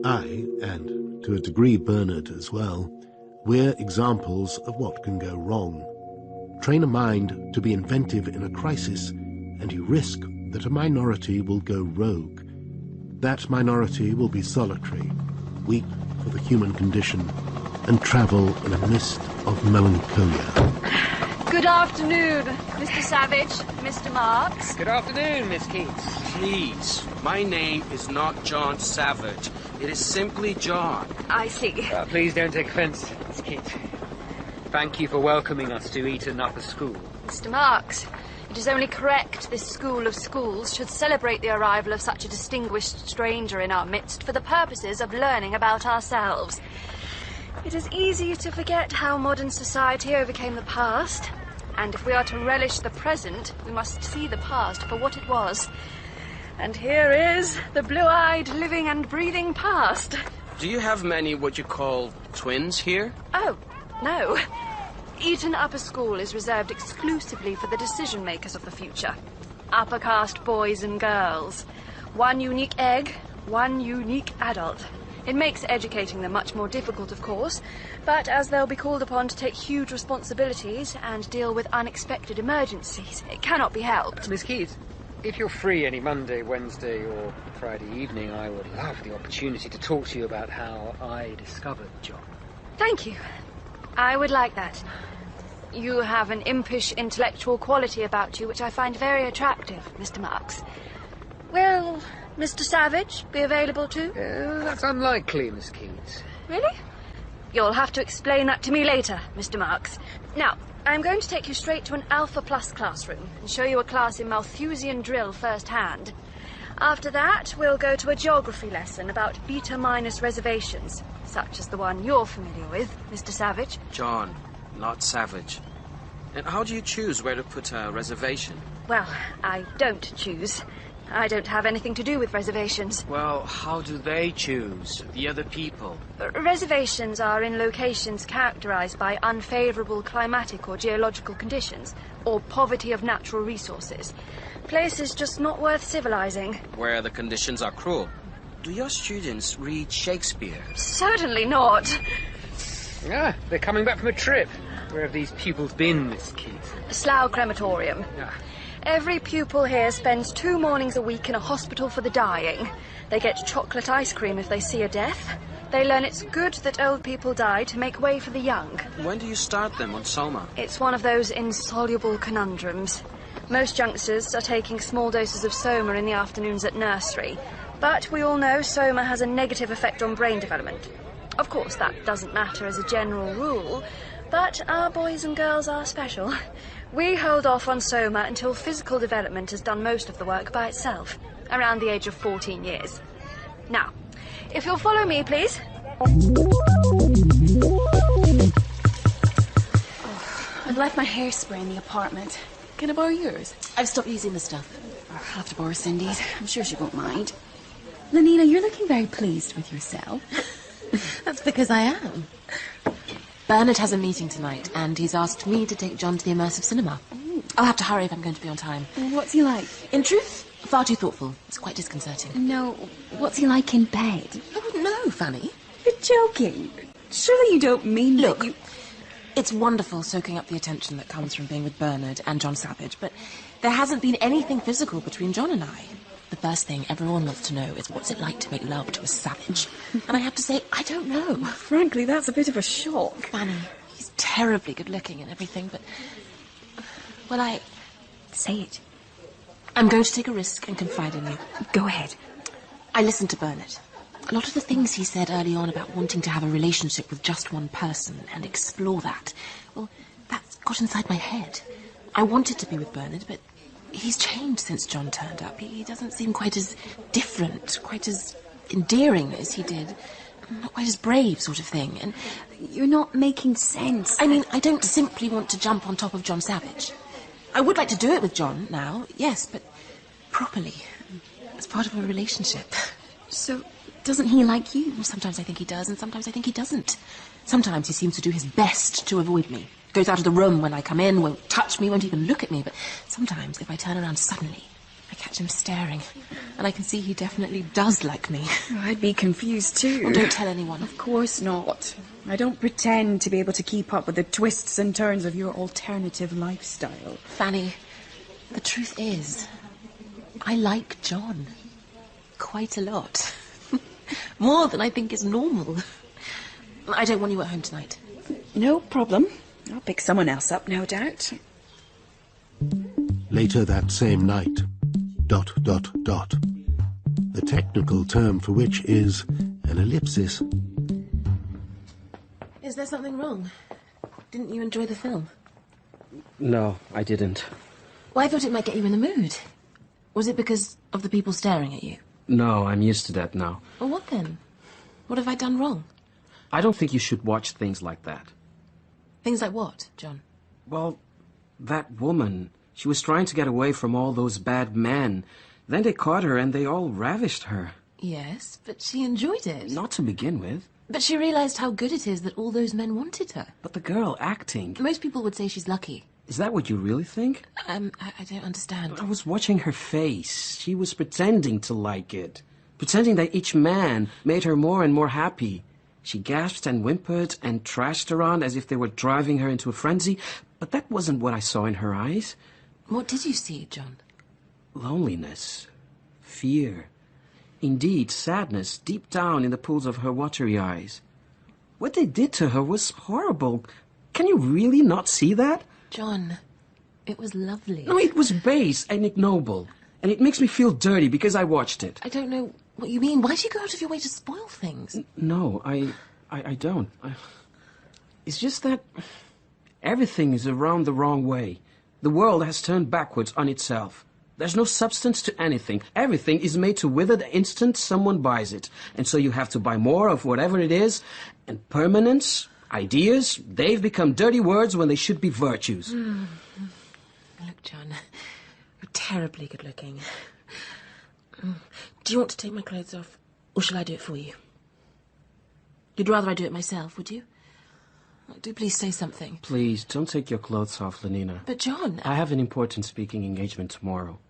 I, and to a degree Bernard as well, we're examples of what can go wrong. Train a mind to be inventive in a crisis, and you risk that a minority will go rogue. That minority will be solitary, weep for the human condition, and travel in a mist of melancholia. Good afternoon, Mr. Savage, Mr. Marx. Good afternoon, Miss Keats. Please, my name is not John Savage. It is simply John. I see. Please don't take offence, Miss Keats. Thank you for welcoming us to Eton Upper School. Mr. Marx, it is only correct this school of schools should celebrate the arrival of such a distinguished stranger in our midst for the purposes of learning about ourselves. It is easy to forget how modern society overcame the past. And if we are to relish the present, we must see the past for what it was. And here is the blue-eyed, living and breathing past. Do you have many what you call twins here? Oh, no. Eton Upper School is reserved exclusively for the decision-makers of the future. Upper caste boys and girls. One unique egg, one unique adult. It makes educating them much more difficult, of course, but as they'll be called upon to take huge responsibilities and deal with unexpected emergencies, it cannot be helped. Miss Keith, if you're free any Monday, Wednesday or Friday evening, I would love the opportunity to talk to you about how I discovered John. Thank you. I would like that. You have an impish intellectual quality about you which I find very attractive, Mr. Marks. Will Mr. Savage be available too? That's unlikely, Miss Keith. Really? You'll have to explain that to me later, Mr. Marks. Now, I'm going to take you straight to an Alpha Plus classroom and show you a class in Malthusian drill firsthand. After that, we'll go to a geography lesson about Beta Minus reservations, such as the one you're familiar with, Mr. Savage. John, not Savage. And how do you choose where to put a reservation? Well, I don't choose. I don't have anything to do with reservations. Well, how do they choose? The other people? Reservations are in locations characterized by unfavorable climatic or geological conditions, or poverty of natural resources. Places just not worth civilizing. Where the conditions are cruel. Do your students read Shakespeare? Certainly not. Ah, they're coming back from a trip. Where have these pupils been, Miss Keith? Slough Crematorium. Ah. Every pupil here spends 2 mornings a week in a hospital for the dying. They get chocolate ice cream if they see a death. They learn it's good that old people die to make way for the young. When do you start them on Soma? It's one of those insoluble conundrums. Most youngsters are taking small doses of Soma in the afternoons at nursery. But we all know Soma has a negative effect on brain development. Of course, that doesn't matter as a general rule, but our boys and girls are special. We hold off on Soma until physical development has done most of the work by itself, around the age of 14 years. Now, if you'll follow me, please. I've left my hairspray in the apartment. Can I borrow yours? I've stopped using the stuff. I'll have to borrow Cindy's. I'm sure she won't mind. Lenina, you're looking very pleased with yourself. That's because I am. Bernard has a meeting tonight, and he's asked me to take John to the immersive cinema. I'll have to hurry if I'm going to be on time. What's he like? In truth, far too thoughtful. It's quite disconcerting. No, what's he like in bed? I wouldn't know, Fanny. You're joking. Surely you don't mean Look, that you... It's wonderful soaking up the attention that comes from being with Bernard and John Savage, but there hasn't been anything physical between John and I. The first thing everyone wants to know is what's it like to make love to a savage. And I have to say, I don't know. Frankly, that's a bit of a shock. Fanny, he's terribly good-looking and everything, but... Well, I... Say it. I'm going to take a risk and confide in you. Go ahead. I listened to Bernard. A lot of the things he said early on about wanting to have a relationship with just one person and explore that, well, that's got inside my head. I wanted to be with Bernard, but he's changed since John turned up. He doesn't seem quite as different, quite as endearing as he did. Not quite as brave, sort of thing. And you're not making sense. I mean, I don't simply want to jump on top of John Savage. I would like to do it with John now, yes, but properly, as part of a relationship. So, doesn't he like you? Well, sometimes I think he does, and sometimes I think he doesn't. Sometimes he seems to do his best to avoid me. Goes out of the room when I come in, won't touch me, won't even look at me. But sometimes, if I turn around suddenly, I catch him staring. And I can see he definitely does like me. Oh, I'd be confused too. Oh, don't tell anyone. Of course not. I don't pretend to be able to keep up with the twists and turns of your alternative lifestyle. Fanny, the truth is, I like John. Quite a lot. More than I think is normal. I don't want you at home tonight. No problem. I'll pick someone else up, no doubt. Later that same night, ... The technical term for which is an ellipsis. Is there something wrong? Didn't you enjoy the film? No, I didn't. Well, I thought it might get you in the mood. Was it because of the people staring at you? No, I'm used to that now. Well, what then? What have I done wrong? I don't think you should watch things like that. Things like what, John? Well, that woman, she was trying to get away from all those bad men. Then they caught her and they all ravished her. Yes, but she enjoyed it. Not to begin with. But she realised how good it is that all those men wanted her. But the girl acting... Most people would say she's lucky. Is that what you really think? I don't understand. I was watching her face. She was pretending to like it. Pretending that each man made her more and more happy. She gasped and whimpered and trashed around as if they were driving her into a frenzy. But that wasn't what I saw in her eyes. What did you see, John? Loneliness. Fear. Indeed, sadness deep down in the pools of her watery eyes. What they did to her was horrible. Can you really not see that? John, it was lovely. No, it was base and ignoble. And it makes me feel dirty because I watched it. I don't know what you mean. Why do you go out of your way to spoil things? No, I don't. It's just that everything is around the wrong way. The world has turned backwards on itself. There's no substance to anything. Everything is made to wither the instant someone buys it. And so you have to buy more of whatever it is. And permanence, ideas, they've become dirty words when they should be virtues. Look, John, you're terribly good looking. Do you want to take my clothes off, or shall I do it for you? You'd rather I do it myself, would you? Do please say something. Please, don't take your clothes off, Lenina. But, John... I have an important speaking engagement tomorrow.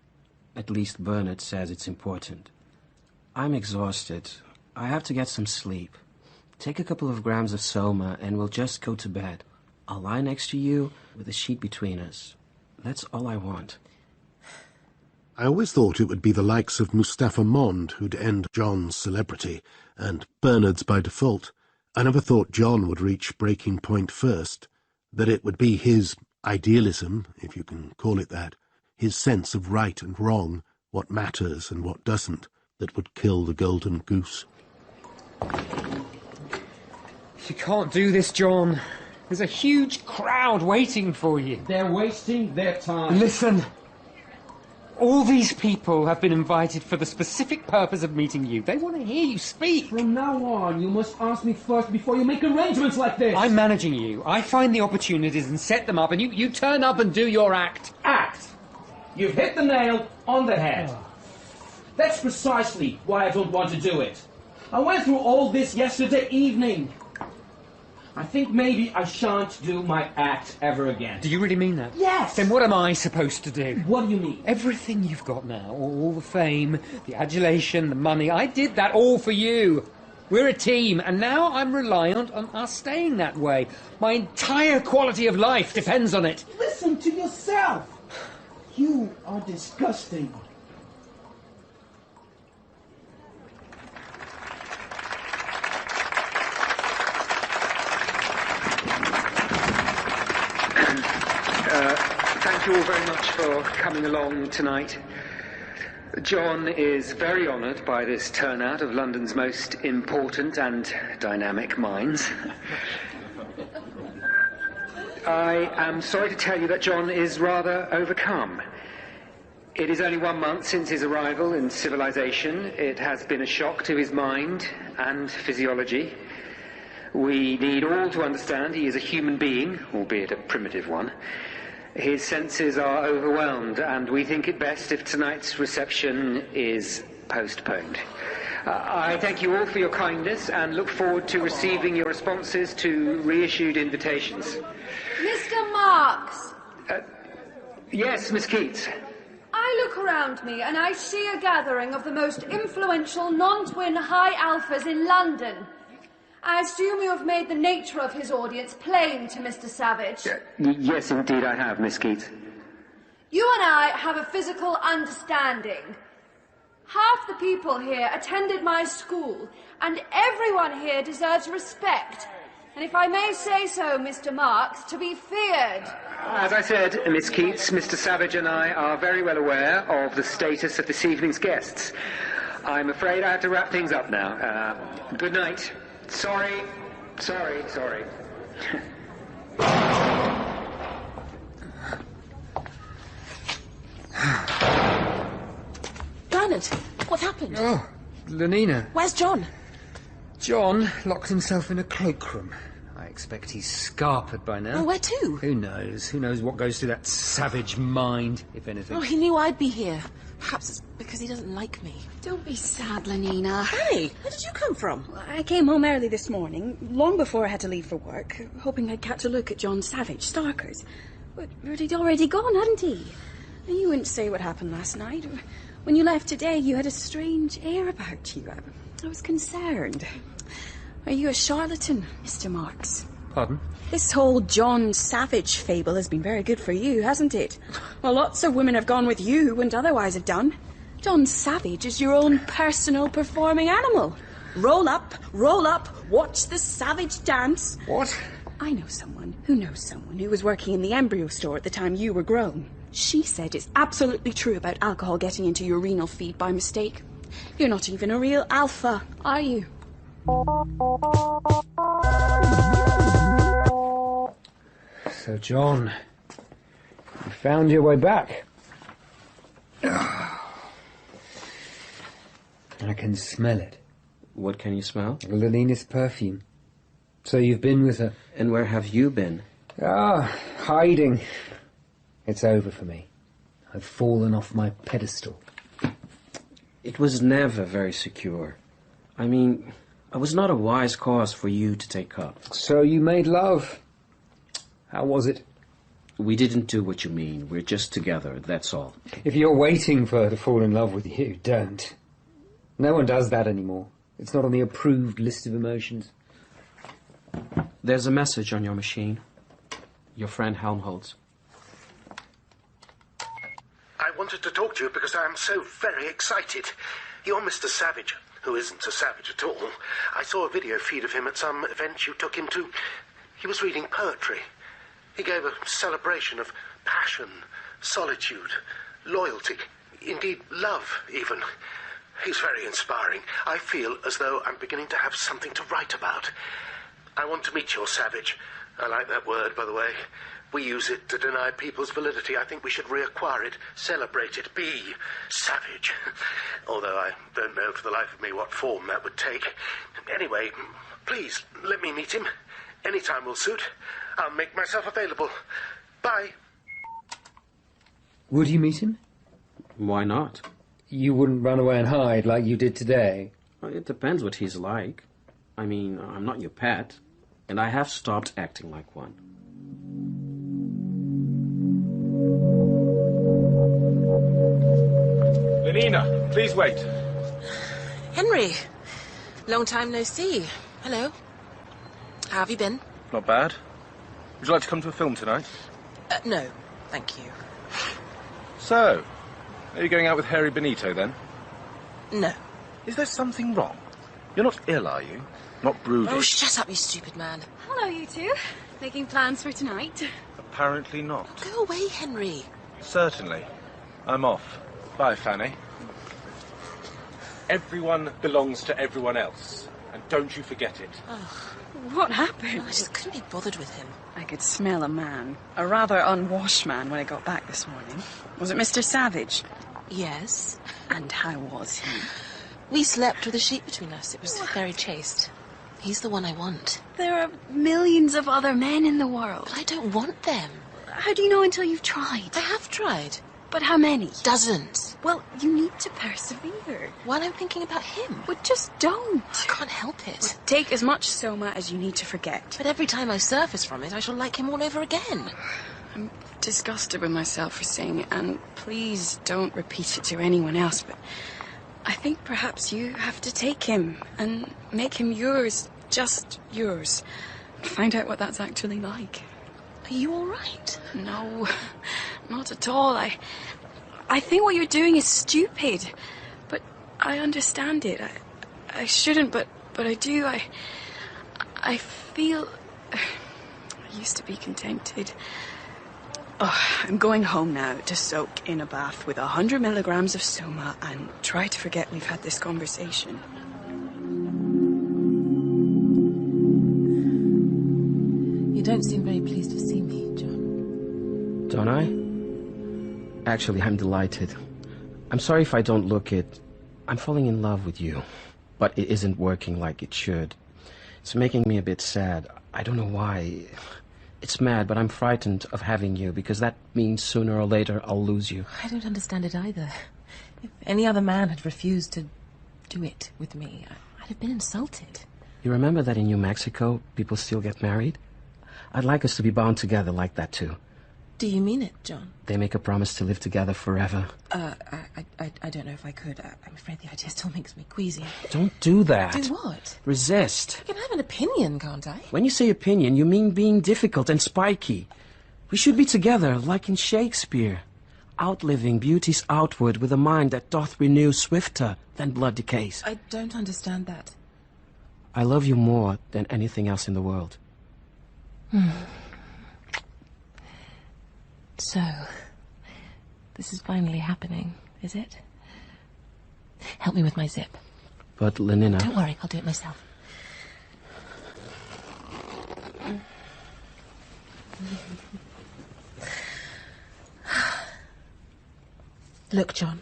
At least Bernard says it's important. I'm exhausted. I have to get some sleep. Take a couple of grams of Soma and we'll just go to bed. I'll lie next to you with a sheet between us. That's all I want. I always thought it would be the likes of Mustafa Mond who'd end John's celebrity, and Bernard's by default. I never thought John would reach breaking point first, that it would be his idealism, if you can call it that, his sense of right and wrong, what matters and what doesn't, that would kill the golden goose. You can't do this, John. There's a huge crowd waiting for you. They're wasting their time. Listen. All these people have been invited for the specific purpose of meeting you. They want to hear you speak. From now on, you must ask me first before you make arrangements like this. I'm managing you. I find the opportunities and set them up, and you turn up and do your act. Act? You've hit the nail on the head. That's precisely why I don't want to do it. I went through all this yesterday evening. I think maybe I shan't do my act ever again. Do you really mean that? Yes! Then what am I supposed to do? What do you mean? Everything you've got now, all the fame, the adulation, the money, I did that all for you. We're a team, and now I'm reliant on us staying that way. My entire quality of life depends on it. Listen to yourself! You are disgusting. Thank you all very much for coming along tonight. John is very honoured by this turnout of London's most important and dynamic minds. I am sorry to tell you that John is rather overcome. It is only 1 month since his arrival in civilization. It has been a shock to his mind and physiology. We need all to understand he is a human being, albeit a primitive one. His senses are overwhelmed, and we think it best if tonight's reception is postponed. I thank you all for your kindness and look forward to receiving your responses to reissued invitations. Mr. Marks! Yes, Miss Keats. I look around me and I see a gathering of the most influential non-twin high alphas in London. I assume you have made the nature of his audience plain to Mr. Savage. Yes, indeed I have, Miss Keats. You and I have a physical understanding. Half the people here attended my school, and everyone here deserves respect. And if I may say so, Mr. Marks, to be feared. As I said, Miss Keats, Mr. Savage and I are very well aware of the status of this evening's guests. I'm afraid I have to wrap things up now. Good night. Sorry. Bernard, what's happened? Oh, Lenina. Where's John? John locked himself in a cloakroom. I expect he's scarpered by now. Oh, where to? Who knows? Who knows what goes through that savage mind, if anything. Oh, he knew I'd be here. Perhaps it's because he doesn't like me. Don't be sad, Lenina. Hey, where did you come from? I came home early this morning, long before I had to leave for work, hoping I'd catch a look at John Savage, Starkers. But he'd already gone, hadn't he? And you wouldn't say what happened last night. When you left today, you had a strange air about you. I was concerned. Are you a charlatan, Mr. Marks? Pardon? This whole John Savage fable has been very good for you, hasn't it? Well, lots of women have gone with you who wouldn't otherwise have done. John Savage is your own personal performing animal. Roll up, watch the savage dance. What? I know someone who was working in the embryo store at the time you were grown. She said it's absolutely true about alcohol getting into your renal feed by mistake. You're not even a real alpha, are you? So, John, you found your way back. I can smell it. What can you smell? Lenina's perfume. So you've been with her? And where have you been? Hiding. It's over for me. I've fallen off my pedestal. It was never very secure. I mean, it was not a wise cause for you to take up. So you made love. How was it? We didn't do what you mean. We're just together, that's all. If you're waiting for her to fall in love with you, don't. No one does that anymore. It's not on the approved list of emotions. There's a message on your machine. Your friend Helmholtz. I wanted to talk to you because I am so very excited. You're Mr. Savage, who isn't a savage at all. I saw a video feed of him at some event you took him to. He was reading poetry. He gave a celebration of passion, solitude, loyalty, indeed love, even. He's very inspiring. I feel as though I'm beginning to have something to write about. I want to meet your Savage. I like that word, by the way. We use it to deny people's validity. I think we should reacquire it, celebrate it, be savage. Although I don't know for the life of me what form that would take. Anyway, please, let me meet him. Any time will suit. I'll make myself available. Bye. Would you meet him? Why not? You wouldn't run away and hide like you did today? Well, it depends what he's like. I mean, I'm not your pet, and I have stopped acting like one. Lenina, please wait. Henry, long time no see. Hello. How have you been? Not bad. Would you like to come to a film tonight? No, thank you. So, are you going out with Harry Benito, then? No. Is there something wrong? You're not ill, are you? Not brooding? Oh, shut up, you stupid man. Hello, you two. Making plans for tonight? Apparently not. Go away, Henry. Certainly. I'm off. Bye, Fanny. Everyone belongs to everyone else. And don't you forget it. Oh. What happened? I just couldn't be bothered with him. I could smell a man. A rather unwashed man when I got back this morning. Was it Mr. Savage? Yes. And how was he? We slept with a sheet between us. It was very chaste. He's the one I want. There are millions of other men in the world. But I don't want them. How do you know until you've tried? I have tried. But how many? Dozens. Well, you need to persevere. While I'm thinking about him. But just don't. I can't help it. Well, take as much soma as you need to forget. But every time I surface from it, I shall like him all over again. I'm disgusted with myself for saying it, and please don't repeat it to anyone else, but I think perhaps you have to take him and make him yours, just yours, and find out what that's actually like. Are you all right? No, not at all. I think what you're doing is stupid, but I understand it. I shouldn't, but I do. I feel... I used to be contented. Oh, I'm going home now to soak in a bath with 100 milligrams of soma and try to forget we've had this conversation. You don't seem very pleased to see me, John. Don't I? Actually, I'm delighted. I'm sorry if I don't look it. I'm falling in love with you. but it isn't working like it should. It's making me a bit sad. I don't know why. It's mad, but I'm frightened of having you, because that means sooner or later I'll lose you. I don't understand it either. If any other man had refused to do it with me, I'd have been insulted. You remember that in New Mexico, people still get married? I'd like us to be bound together like that, too. Do you mean it, John? They make a promise to live together forever. I don't know if I could. I'm afraid the idea still makes me queasy. Don't do that. Do what? Resist. I can have an opinion, can't I? When you say opinion, you mean being difficult and spiky. We should be together, like in Shakespeare. Outliving beauty's outward with a mind that doth renew swifter than blood decays. I don't understand that. I love you more than anything else in the world. So, this is finally happening, is it? Help me with my zip. But, Lenina... Don't worry, I'll do it myself. Look, John.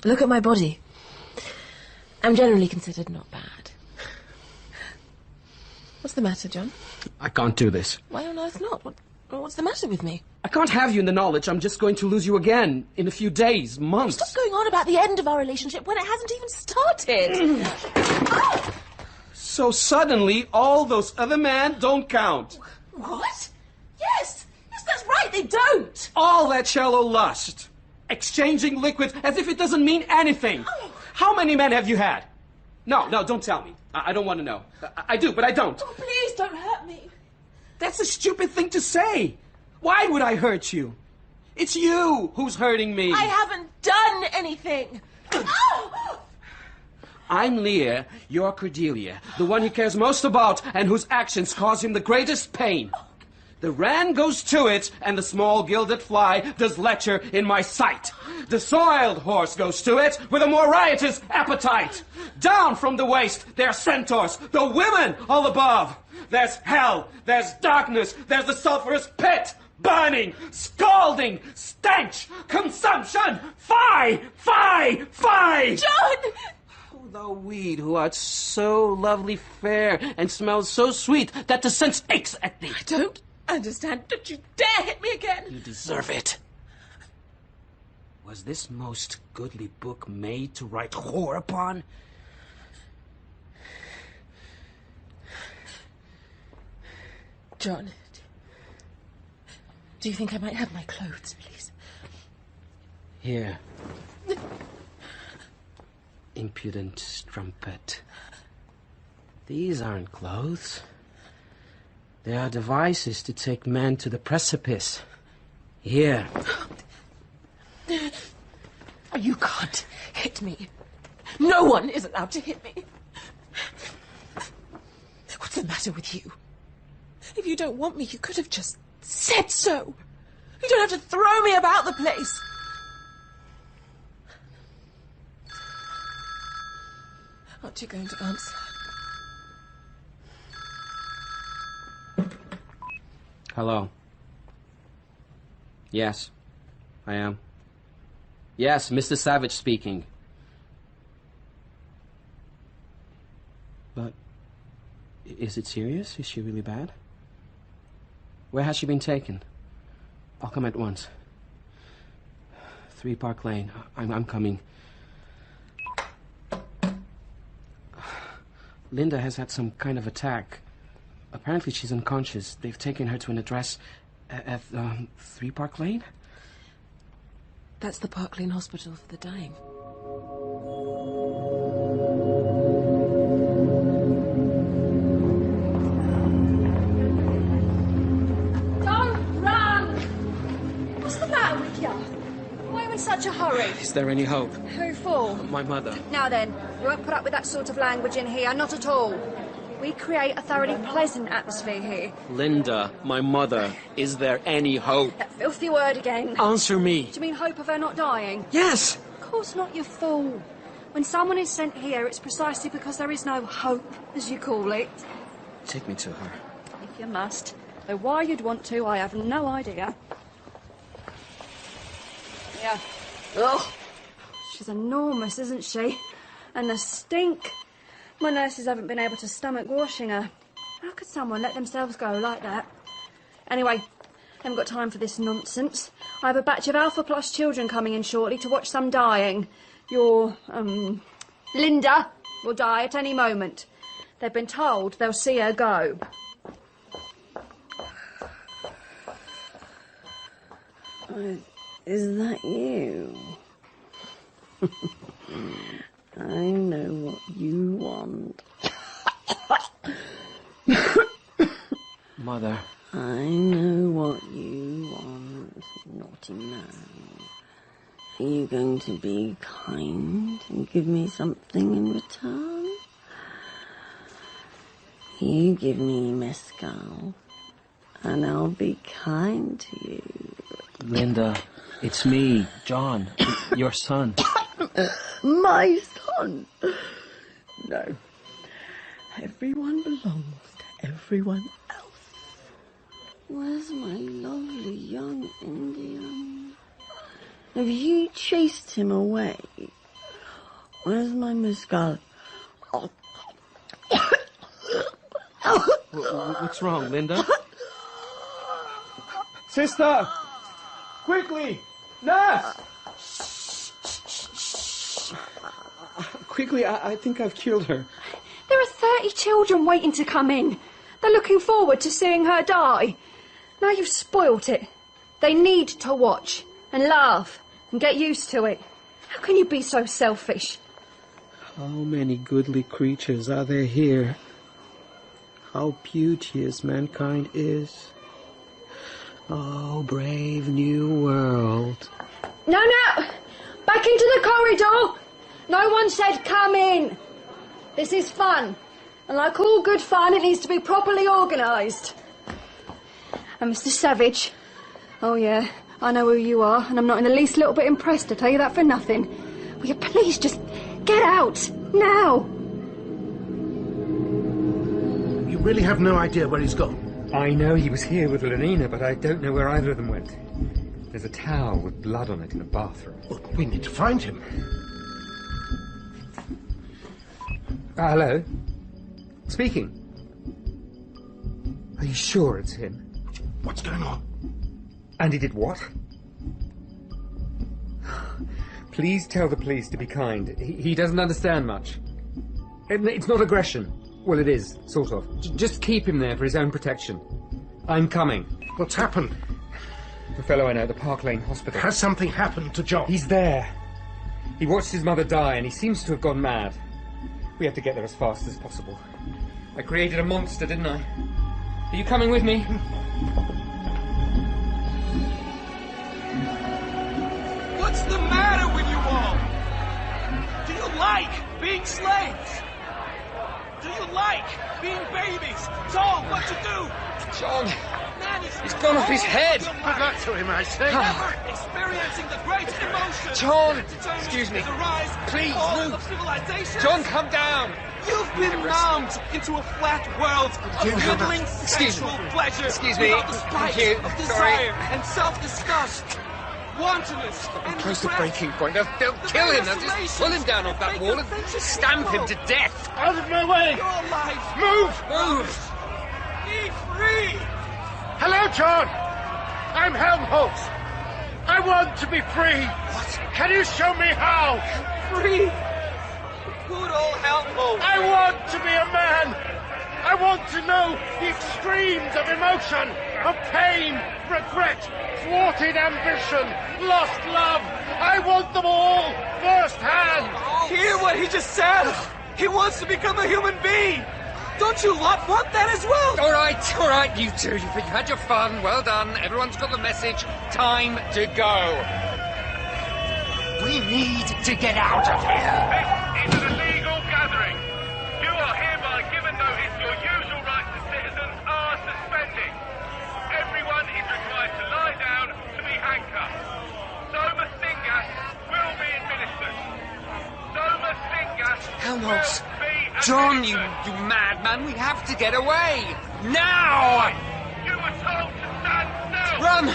Look at my body. I'm generally considered not bad. What's the matter, John? I can't do this. Why on earth not? What's the matter with me? I can't have you in the knowledge I'm just going to lose you again in a few days, months. Stop going on about the end of our relationship when it hasn't even started. So suddenly, all those other men don't count. What? Yes, that's right, they don't. All that shallow lust. Exchanging liquids as if it doesn't mean anything. Oh. How many men have you had? No, don't tell me. I don't want to know. I do, but I don't. Oh, please don't hurt me. That's a stupid thing to say. Why would I hurt you? It's you who's hurting me. I haven't done anything. Oh! I'm Lear, you're Cordelia, the one he cares most about and whose actions cause him the greatest pain. The ran goes to it, and the small gilded fly does lecher in my sight. The soiled horse goes to it with a more riotous appetite. Down from the waist, there's centaurs, the women all above. There's hell, there's darkness, there's the sulphurous pit, burning, scalding, stench, consumption, fie, fie, fie! John! Oh, thou weed who art so lovely fair and smells so sweet that the sense aches at thee. I don't understand. Don't you dare hit me again. You deserve it. Was this most goodly book made to write whore upon? John, do you think I might have my clothes, please? Here. Impudent strumpet. These aren't clothes. They are devices to take men to the precipice. Here. You can't hit me. No one is allowed to hit me. What's the matter with you? If you don't want me, you could have just said so. You don't have to throw me about the place. Aren't you going to answer? Hello. Yes, I am. Yes, Mr. Savage speaking. But is it serious? Is she really bad? Where has she been taken? I'll come at once. 3 Park Lane. I'm coming. Linda has had some kind of attack. Apparently she's unconscious. They've taken her to an address at 3 Park Lane? That's the Park Lane Hospital for the dying. Don't run! What's the matter with you? Why are you in such a hurry? Is there any hope? Who for? My mother. Now then, you won't put up with that sort of language in here, not at all. We create a thoroughly pleasant atmosphere here. Linda, my mother. Is there any hope? That filthy word again. Answer me. Do you mean hope of her not dying? Yes! Of course not, you fool. When someone is sent here, it's precisely because there is no hope, as you call it. Take me to her. If you must. Though why you'd want to, I have no idea. Yeah. Ugh. She's enormous, isn't she? And the stink. My nurses haven't been able to stomach washing her. How could someone let themselves go like that? Anyway, I haven't got time for this nonsense. I have a batch of Alpha Plus children coming in shortly to watch some dying. Your, Linda will die at any moment. They've been told they'll see her go. Is that you? I know what you want. Mother. I know what you want, naughty man. Are you going to be kind and give me something in return? You give me mezcal, and I'll be kind to you. Linda, it's me, John, your son. My son? No. Everyone belongs to everyone else. Where's my lovely young Indian? Have you chased him away? Where's my mezcal? Oh. What's wrong, Linda? Sister! Quickly! Nurse! Quickly, I think I've killed her. There are 30 children waiting to come in. They're looking forward to seeing her die. Now you've spoilt it. They need to watch and laugh and get used to it. How can you be so selfish? How many goodly creatures are there here? How beauteous mankind is. Oh, brave new world. No! Back into the corridor! No one said come in. This is fun. And like all good fun, it needs to be properly organised. And Mr. Savage, oh yeah, I know who you are, and I'm not in the least little bit impressed, to tell you that for nothing. Will you please just get out, now? You really have no idea where he's gone? I know he was here with Lenina, but I don't know where either of them went. There's a towel with blood on it in the bathroom. Well, we need to find him. Hello? Speaking. Are you sure it's him? What's going on? And he did what? Please tell the police to be kind. He doesn't understand much. It's not aggression. Well, it is, sort of. Just keep him there for his own protection. I'm coming. What's happened? The fellow I know at the Park Lane Hospital. Has something happened to John? He's there. He watched his mother die and he seems to have gone mad. We have to get there as fast as possible. I created a monster, didn't I? Are you coming with me? What's the matter with you all? Do you like being slaves? Do you like being babies? Told what to do? John! Man, he's gone off his head! Good luck to him, I say. Never experiencing the great emotion. John! Excuse me. Please, move! Of civilization. John, come down! You've been numbed into a flat world of middling sexual pleasure. Excuse me. Without the spite of desire and self-disgust. Wantonness and Close to regret. breaking point. They'll kill him. They'll just pull him down off that wall and stamp him to death. Out of my way! Your life. Move! Be free! Hello, John! I'm Helmholtz. I want to be free. What? Can you show me how? Free? Good old Helmholtz. I want to be a man. I want to know the extremes of emotion, of pain, regret, thwarted ambition, lost love. I want them all firsthand. Hear what he just said. He wants to become a human being. Don't you lot want that as well? All right, you two. You've had your fun. Well done. Everyone's got the message. Time to go. We need to get out of here. This is an illegal gathering. You are hereby given notice your usual rights as citizens are suspended. Everyone is required to lie down to be handcuffed. Soma sting gas will be administered. Soma sting gas Helmholtz. will be administered. John, you madman. We have to get away. Now! You were told to stand still. Run!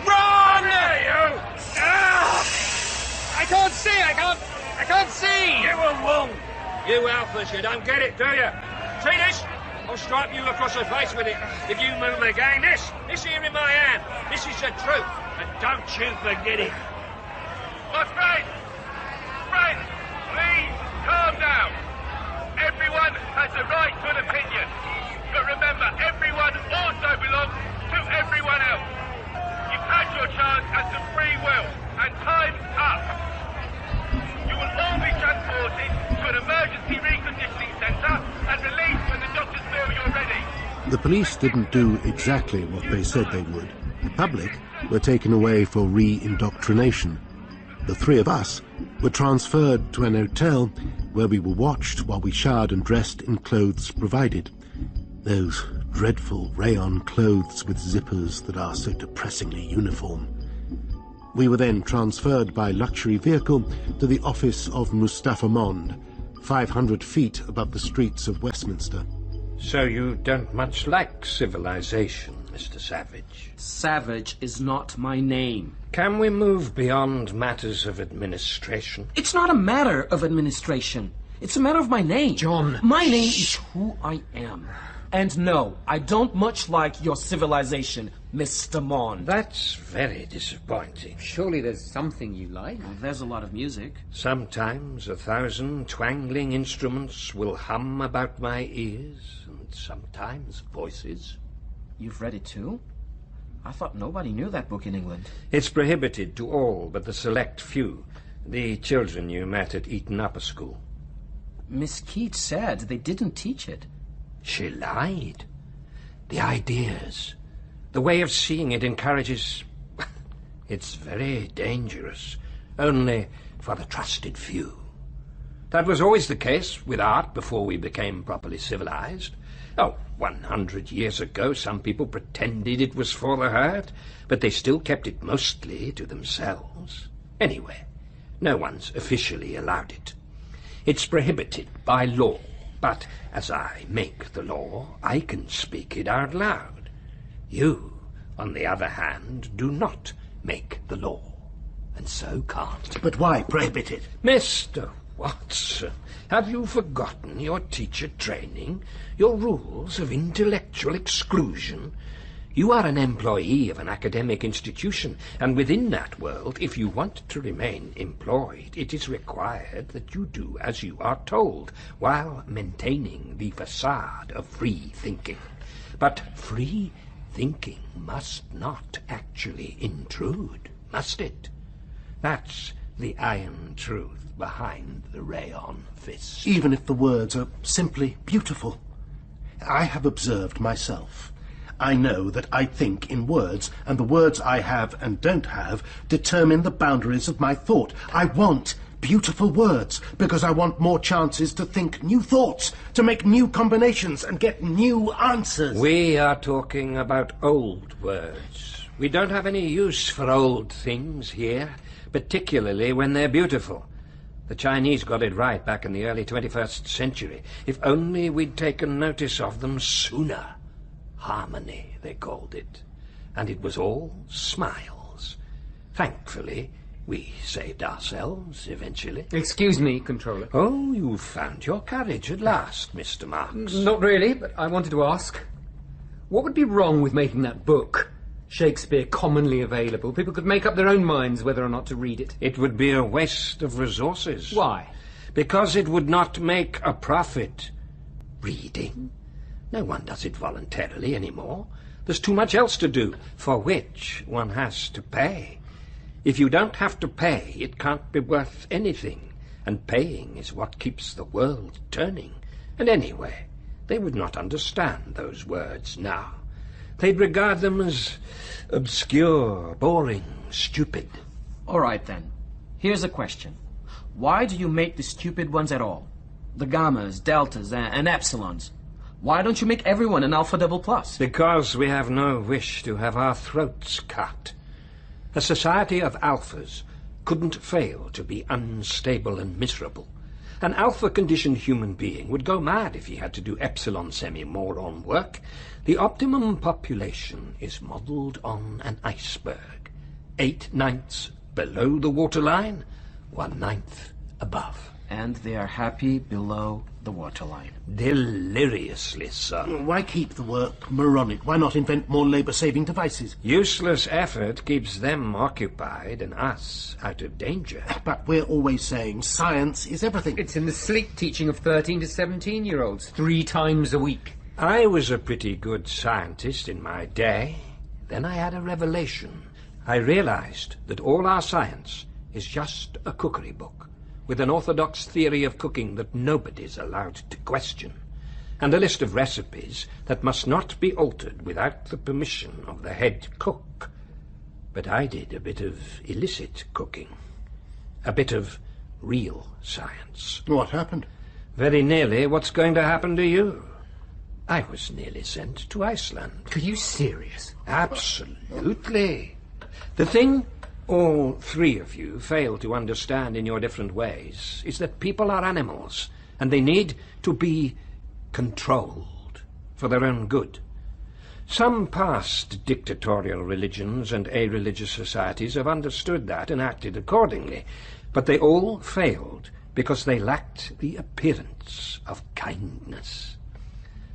Run! I can't see. I can't can't see! You were wrong. You alphas, you don't get it, do you? See this? I'll stripe you across the face with it if you move again. This here in my hand. This is the truth, and don't you forget it. My friend, please calm down. Everyone has the right to an opinion. But remember, everyone also belongs to everyone else. You've had your chance at some free will, and time's up. You will all be transported to an emergency reconditioning centre and released when the doctors feel you're ready. The police didn't do exactly what they said they would. The public were taken away for re-indoctrination. The three of us were transferred to an hotel where we were watched while we showered and dressed in clothes provided. Those dreadful rayon clothes with zippers that are so depressingly uniform. We were then transferred by luxury vehicle to the office of Mustafa Mond, 500 feet above the streets of Westminster. So you don't much like civilization, Mr. Savage? Savage is not my name. Can we move beyond matters of administration? It's not a matter of administration. It's a matter of my name. John. My name is who I am. And no, I don't much like your civilization, Mr. Mond. That's very disappointing. Surely there's something you like? Well, there's a lot of music. Sometimes 1,000 twangling instruments will hum about my ears, and sometimes voices. You've read it too? I thought nobody knew that book in England. It's prohibited to all but the select few, the children you met at Eton Upper School. Miss Keats said they didn't teach it. She lied. The ideas, the way of seeing it encourages... It's very dangerous, only for the trusted few. That was always the case with art before we became properly civilized. 100 years ago, some people pretended it was for the herd, but they still kept it mostly to themselves. Anyway, no one's officially allowed it. It's prohibited by law. But as I make the law, I can speak it out loud. You, on the other hand, do not make the law, and so can't. But why prohibit it? Mr. Watson, have you forgotten your teacher training, your rules of intellectual exclusion? You are an employee of an academic institution, and within that world, if you want to remain employed, it is required that you do as you are told, while maintaining the facade of free thinking. But free thinking must not actually intrude, must it? That's the iron truth behind the rayon fist. Even if the words are simply beautiful. I have observed myself. I know that I think in words, and the words I have and don't have determine the boundaries of my thought. I want beautiful words because I want more chances to think new thoughts, to make new combinations and get new answers. We are talking about old words. We don't have any use for old things here, particularly when they're beautiful. The Chinese got it right back in the early 21st century. If only we'd taken notice of them sooner. Harmony, they called it. And it was all smiles. Thankfully, we saved ourselves eventually. Excuse me, Controller. Oh, you've found your courage at last, Mr. Marx. Not really, but I wanted to ask. What would be wrong with making that book, Shakespeare, commonly available? People could make up their own minds whether or not to read it. It would be a waste of resources. Why? Because it would not make a profit. Reading? No one does it voluntarily anymore. There's too much else to do, for which one has to pay. If you don't have to pay, it can't be worth anything, and paying is what keeps the world turning. And anyway, they would not understand those words now. They'd regard them as obscure, boring, stupid. All right, then. Here's a question. Why do you make the stupid ones at all? The gammas, deltas, and epsilons. Why don't you make everyone an alpha double plus? Because we have no wish to have our throats cut. A society of alphas couldn't fail to be unstable and miserable. An alpha-conditioned human being would go mad if he had to do epsilon semi-moron work. The optimum population is modelled on an iceberg. 8/9 below the waterline, 1/9 above. And they are happy below the waterline. Deliriously so. Why keep the work moronic? Why not invent more labour-saving devices? Useless effort keeps them occupied and us out of danger. But we're always saying science is everything. It's in the sleep teaching of 13 to 17-year-olds 3 times a week. I was a pretty good scientist in my day. Then I had a revelation. I realized that all our science is just a cookery book, with an orthodox theory of cooking that nobody's allowed to question, and a list of recipes that must not be altered without the permission of the head cook. But I did a bit of illicit cooking, a bit of real science. What happened? Very nearly what's going to happen to you. I was nearly sent to Iceland. Are you serious? Absolutely. The thing all 3 of you fail to understand in your different ways is that people are animals, and they need to be controlled for their own good. Some past dictatorial religions and a-religious societies have understood that and acted accordingly, but they all failed because they lacked the appearance of kindness.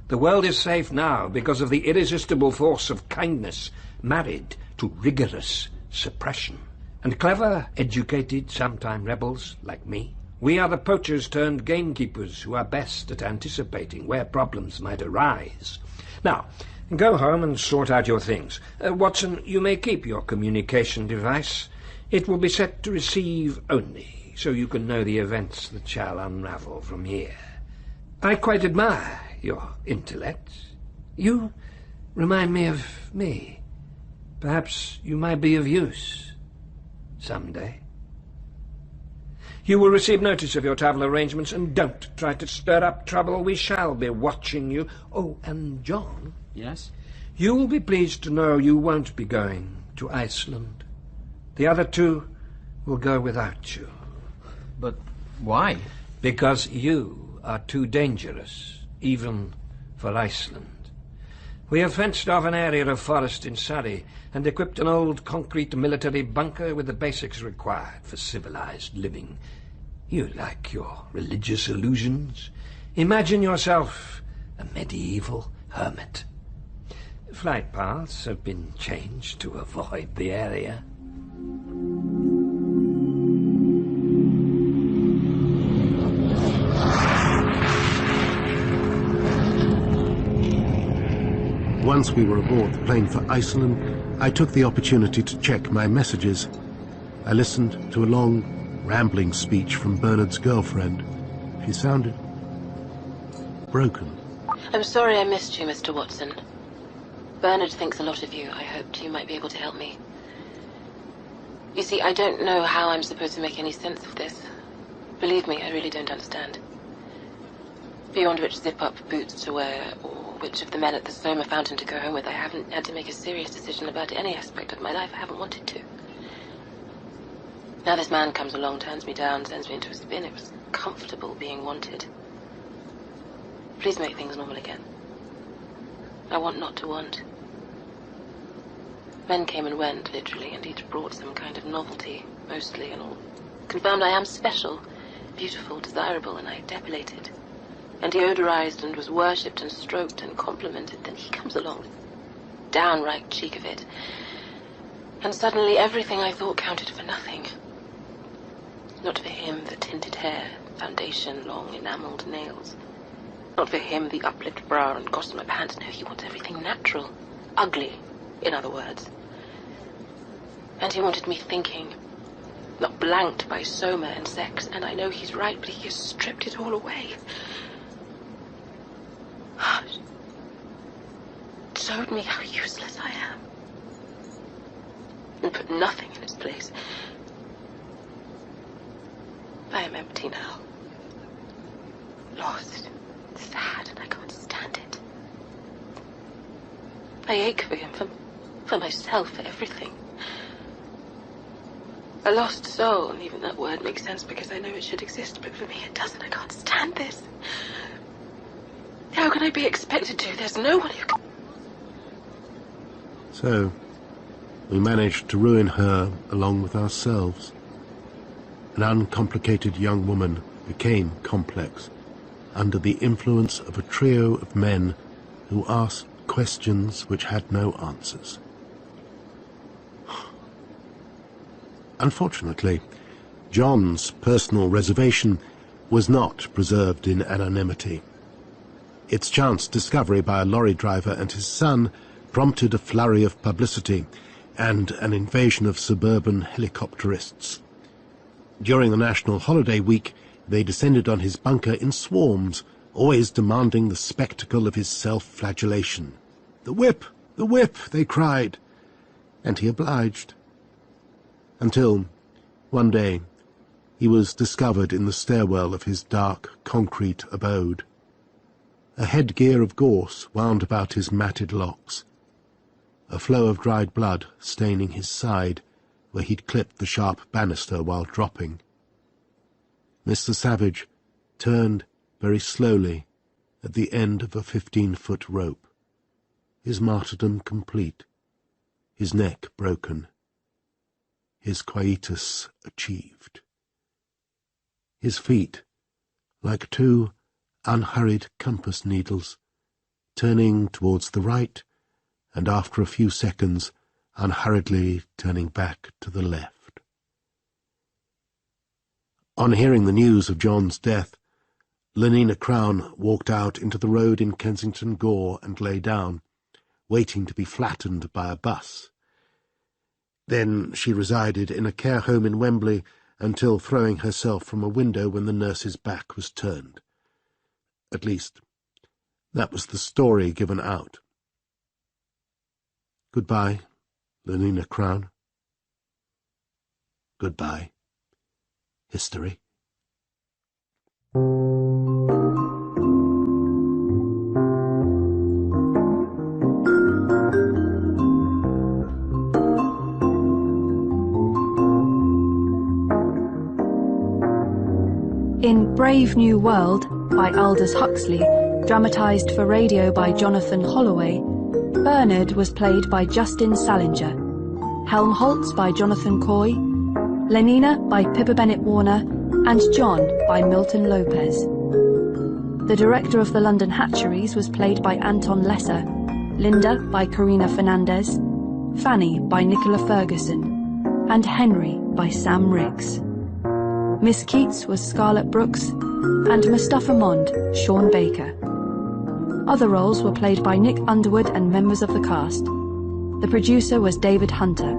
The world is safe now because of the irresistible force of kindness married to rigorous suppression. And clever, educated, sometime rebels like me, we are the poachers turned gamekeepers who are best at anticipating where problems might arise. Now, go home and sort out your things. Watson, you may keep your communication device. It will be set to receive only, so you can know the events that shall unravel from here. I quite admire your intellect. You remind me of me. Perhaps you might be of use someday. You will receive notice of your travel arrangements, and don't try to stir up trouble. We shall be watching you. Oh, and John. Yes? You will be pleased to know you won't be going to Iceland. The other 2 will go without you. But why? Because you are too dangerous, even for Iceland. We have fenced off an area of forest in Surrey and equipped an old concrete military bunker with the basics required for civilized living. You like your religious illusions? Imagine yourself a medieval hermit. Flight paths have been changed to avoid the area. Once we were aboard the plane for Iceland, I took the opportunity to check my messages. I listened to a long, rambling speech from Bernard's girlfriend. She sounded broken. I'm sorry I missed you, Mr. Watson. Bernard thinks a lot of you. I hoped you might be able to help me. You see, I don't know how I'm supposed to make any sense of this. Believe me, I really don't understand. Beyond which zip-up boots to wear, or which of the men at the Soma fountain to go home with, I haven't had to make a serious decision about any aspect of my life. I haven't wanted to. Now this man comes along, turns me down, sends me into a spin. It was comfortable being wanted. Please make things normal again. I want not to want. Men came and went, literally, and each brought some kind of novelty, mostly, and all confirmed I am special, beautiful, desirable, and I depilated. And deodorized and was worshipped and stroked and complimented. Then he comes along, downright cheek of it. And suddenly everything I thought counted for nothing. Not for him the tinted hair, foundation, long enameled nails. Not for him the uplift brow and gossamer pants. No, he wants everything natural. Ugly, in other words. And he wanted me thinking, not blanked by Soma and sex. And I know he's right, but he has stripped it all away. Showed me how useless I am. And put nothing in its place. I am empty now. Lost. Sad, and I can't stand it. I ache for him, for myself, for everything. A lost soul, and even that word makes sense because I know it should exist, but for me it doesn't. I can't stand this. How can I be expected to? There's no one who can... So, we managed to ruin her along with ourselves. an uncomplicated young woman became complex under the influence of a trio of men who asked questions which had no answers. Unfortunately, John's personal reservation was not preserved in anonymity. Its chance discovery by a lorry driver and his son prompted a flurry of publicity and an invasion of suburban helicopterists. During the national holiday week, they descended on his bunker in swarms, always demanding the spectacle of his self-flagellation. "The whip! The whip!" they cried, and he obliged. Until, one day, he was discovered in the stairwell of his dark, concrete abode. A headgear of gorse wound about his matted locks, a flow of dried blood staining his side where he'd clipped the sharp banister while dropping. Mr. Savage turned very slowly at the end of a 15-foot rope, his martyrdom complete, his neck broken, his quietus achieved. His feet, like two unhurried compass needles, turning towards the right, and after a few seconds unhurriedly turning back to the left. On hearing the news of John's death, Lenina Crown walked out into the road in Kensington Gore and lay down, waiting to be flattened by a bus. Then she resided in a care home in Wembley until throwing herself from a window when the nurse's back was turned. At least, that was the story given out. Goodbye, Lenina Crown. Goodbye, history. In Brave New World by Aldous Huxley, dramatised for radio by Jonathan Holloway, Bernard was played by Justin Salinger, Helmholtz by Jonathan Coy, Lenina by Pippa Bennett-Warner, and John by Milton Lopez. The director of the London Hatcheries was played by Anton Lesser, Linda by Karina Fernandez, Fanny by Nicola Ferguson, and Henry by Sam Riggs. Miss Keats was Scarlett Brooks, and Mustafa Mond, Sean Baker. Other roles were played by Nick Underwood and members of the cast. The producer was David Hunter.